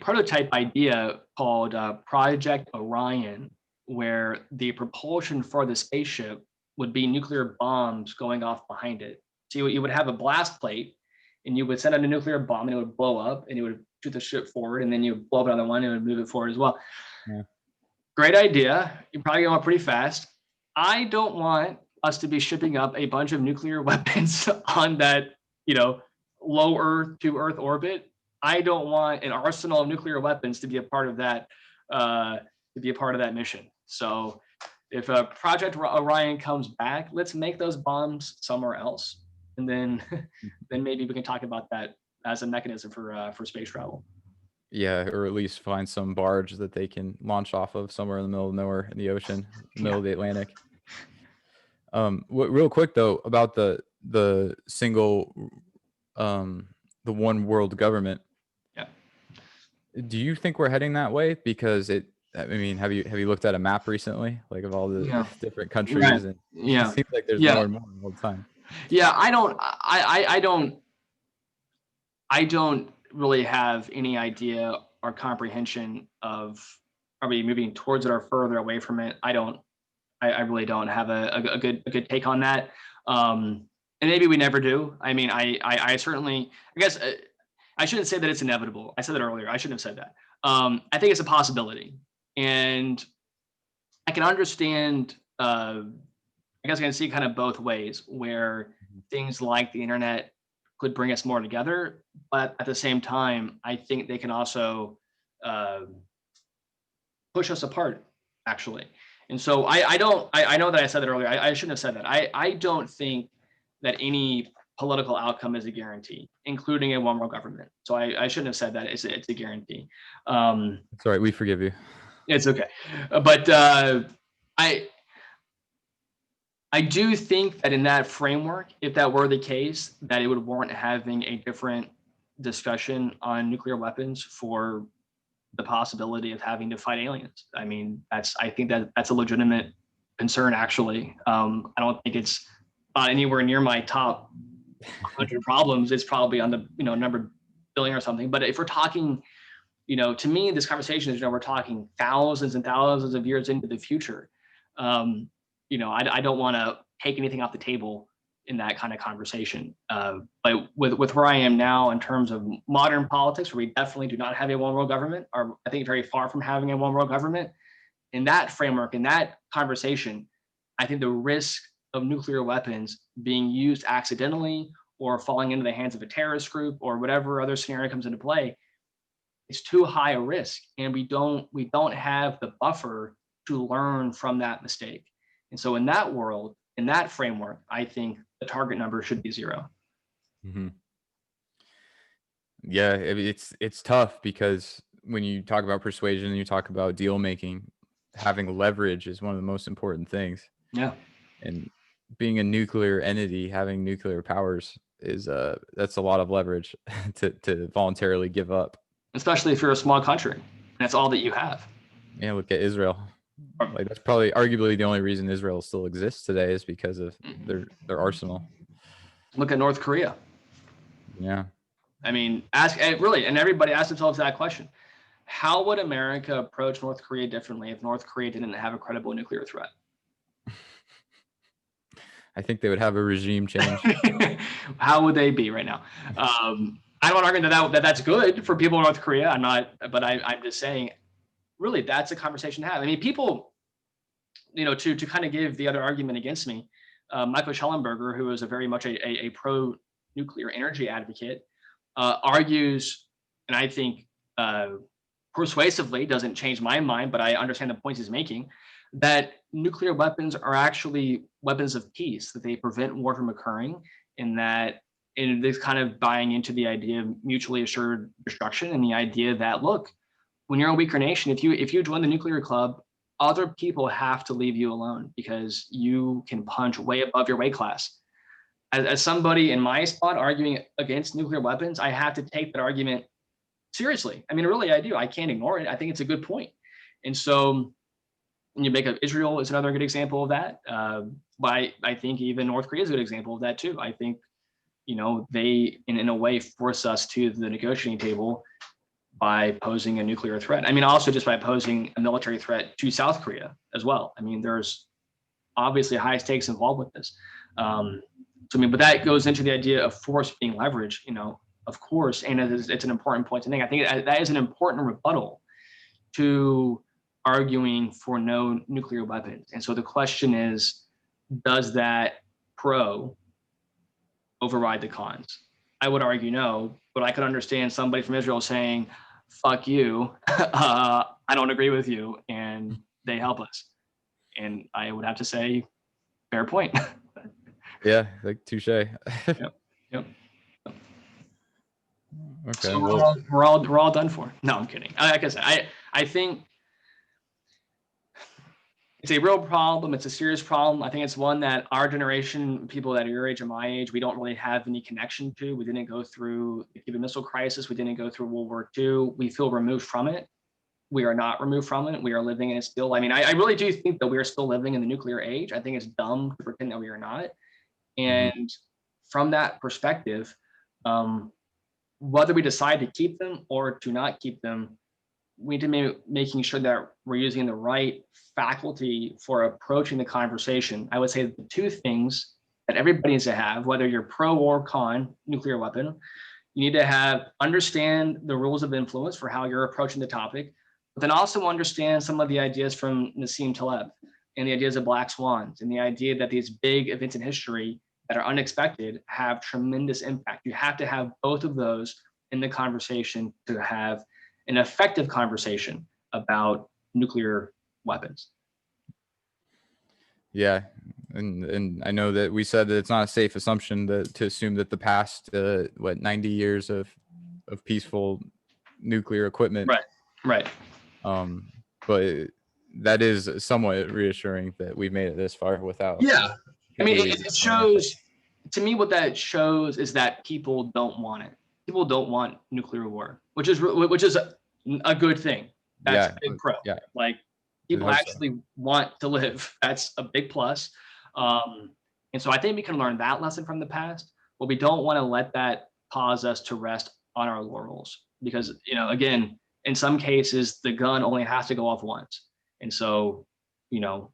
prototype idea called Project Orion, where the propulsion for the spaceship would be nuclear bombs going off behind it. So you would have a blast plate, and you would send out a nuclear bomb, and it would blow up, and it would shoot the ship forward, and then you would blow up another one, and it would move it forward as well. Yeah. Great idea. You're probably going pretty fast. I don't want us to be shipping up a bunch of nuclear weapons on that, low Earth to Earth orbit. I don't want an arsenal of nuclear weapons to be a part of that mission. So if Project Orion comes back, let's make those bombs somewhere else, and then maybe we can talk about that as a mechanism for space travel. Yeah, or at least find some barge that they can launch off of somewhere in the middle of nowhere in the ocean, middle of the Atlantic. Real quick though, about the single, the one world government. Yeah. Do you think we're heading that way? Because have you looked at a map recently, like of all the different countries? Right. And it seems like there's more and more all the time. Yeah, I don't really have any idea our comprehension of, are we moving towards it or further away from it? I really don't have a good take on that. And maybe we never do. I mean, I certainly, I guess I shouldn't say that it's inevitable. I said that earlier. I shouldn't have said that. I think it's a possibility, and I can understand. I guess I can see kind of both ways where things like the internet could bring us more together, but at the same time, I think they can also push us apart, actually. And so I know that I said that earlier. I shouldn't have said that. I don't think that any political outcome is a guarantee, including a one world government. So I shouldn't have said that. It's a guarantee. It's all right. We forgive you. It's okay. But I do think that in that framework, if that were the case, that it would warrant having a different discussion on nuclear weapons for the possibility of having to fight aliens. I mean, I think that's a legitimate concern, actually. I don't think it's anywhere near my top 100 problems. It's probably on the number billion or something. But if we're talking, to me, this conversation is, we're talking thousands and thousands of years into the future. I don't want to take anything off the table in that kind of conversation. But with where I am now in terms of modern politics, where we definitely do not have a one world government, or I think very far from having a one world government, in that framework, in that conversation, I think the risk of nuclear weapons being used accidentally or falling into the hands of a terrorist group or whatever other scenario comes into play, it's too high a risk, and we don't have the buffer to learn from that mistake. And so in that world, in that framework, I think the target number should be 0. Mm-hmm. Yeah, it's tough because when you talk about persuasion and you talk about deal making, having leverage is one of the most important things. Yeah. And being a nuclear entity, having nuclear powers is that's a lot of leverage to voluntarily give up. Especially if you're a small country, and that's all that you have. Yeah, look at Israel. Like, that's probably arguably the only reason Israel still exists today is because of their arsenal. Look at North Korea. Yeah. I mean, and everybody ask themselves that question. How would America approach North Korea differently if North Korea didn't have a credible nuclear threat? I think they would have a regime change. How would they be right now? I don't argue that that's good for people in North Korea. I'm just saying, really, that's a conversation to have. I mean, people, to kind of give the other argument against me, Michael Schellenberger, who is a very much a pro-nuclear energy advocate, argues, and I think persuasively, doesn't change my mind, but I understand the points he's making, that nuclear weapons are actually weapons of peace, that they prevent war from occurring, and this kind of buying into the idea of mutually assured destruction, and the idea that, look, when you're a weaker nation, if you join the nuclear club, other people have to leave you alone because you can punch way above your weight class. As somebody in my spot arguing against nuclear weapons, I have to take that argument seriously. I mean, really, I do. I can't ignore it. I think it's a good point. And so when you make up Israel is another good example of that. But I think even North Korea is a good example of that too. I think, they, in a way, force us to the negotiating table by posing a nuclear threat. I mean, also just by posing a military threat to South Korea as well. I mean, there's obviously high stakes involved with this. But that goes into the idea of force being leveraged, of course, and it's an important point to make. I think that is an important rebuttal to arguing for no nuclear weapons. And so the question is, does that pro override the cons? I would argue no, but I could understand somebody from Israel saying, fuck you, I don't agree with you, and they help us. And I would have to say, fair point. Yeah, like touche. Yep. Okay. So we're all done for. No, I'm kidding. Like I said, I think it's a real problem. It's a serious problem. I think it's one that our generation, people that are your age and my age, we don't really have any connection to. We didn't go through the Cuban Missile Crisis. We didn't go through World War II. We feel removed from it. We are not removed from it. We are living in it still. I mean, I really do think that we are still living in the nuclear age. I think it's dumb to pretend that we are not. And from that perspective, whether we decide to keep them or to not keep them, we need to be making sure that we're using the right faculty for approaching the conversation. I would say the two things that everybody needs to have, whether you're pro or con nuclear weapon, you need to understand the rules of influence for how you're approaching the topic, but then also understand some of the ideas from Nassim Taleb and the ideas of black swans and the idea that these big events in history that are unexpected have tremendous impact. You have to have both of those in the conversation to have an effective conversation about nuclear weapons. Yeah, and I know that we said that it's not a safe assumption to assume that the past 90 years of peaceful nuclear equipment, right, but that is somewhat reassuring that we've made it this far without. Yeah, I mean, it shows, to me, what that shows is that people don't want it. People don't want nuclear war, which is a good thing. That's a big pro. Yeah, like people actually want to live. That's a big plus. And so I think we can learn that lesson from the past, but we don't want to let that cause us to rest on our laurels, because, you know, again, in some cases, the gun only has to go off once. And so, you know,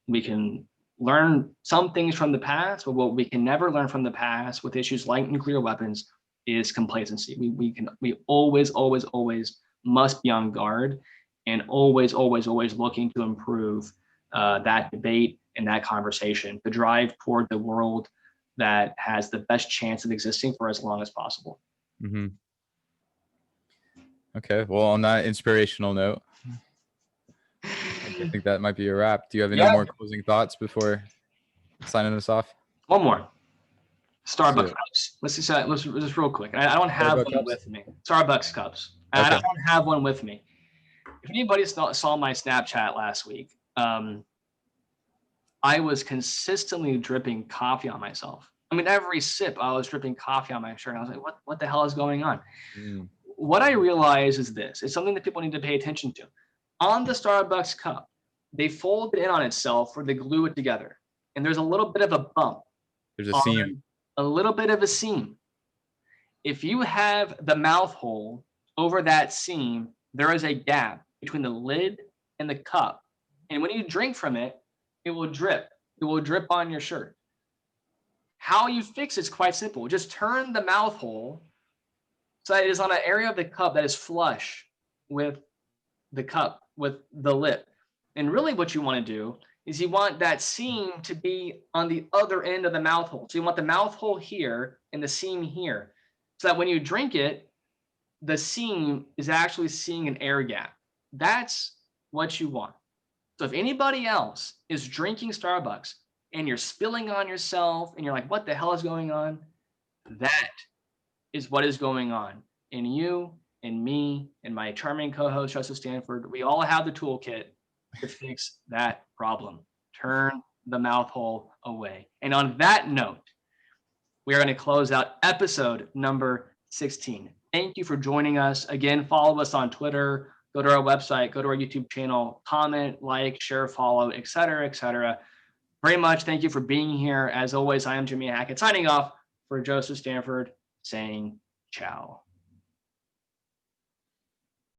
we can learn some things from the past, but what we can never learn from the past with issues like nuclear weapons is complacency. We always must be on guard, and always looking to improve that debate and that conversation to drive toward the world that has the best chance of existing for as long as possible. Mm-hmm. Okay, well, on that inspirational note, I think that might be a wrap. Do you have any more closing thoughts before signing us off? One more. Starbucks cups. Let's just real quick. I don't have one with me. Starbucks cups. Okay. I don't have one with me. If anybody saw my Snapchat last week, I was consistently dripping coffee on myself. I mean, every sip, I was dripping coffee on my shirt. I was like, what the hell is going on? What I realized is this. It's something that people need to pay attention to. On the Starbucks cup, they fold it in on itself or they glue it together. And there's a little bit of a bump. There's a seam. A little bit of a seam. If you have the mouth hole over that seam, there is a gap between the lid and the cup. And when you drink from it, it will drip. It will drip on your shirt. How you fix it's quite simple. Just turn the mouth hole so that it is on an area of the cup that is flush with the cup, with the lip. And really what you want to do is you want that seam to be on the other end of the mouth hole. So you want the mouth hole here and the seam here, so that when you drink it, the seam is actually seeing an air gap. That's what you want. So if anybody else is drinking Starbucks and you're spilling on yourself and you're like, what the hell is going on? That is what is going on. And you and me and my charming co-host, Joseph Stanford, we all have the toolkit to fix that problem. Turn the mouth hole away. And on that note, we are going to close out episode number 16. Thank you for joining us. Again, follow us on Twitter, go to our website, go to our YouTube channel, comment, like, share, follow, etc., etc. Very much thank you for being here. As always, I am Jimmy Hackett signing off for Joseph Stanford, saying ciao.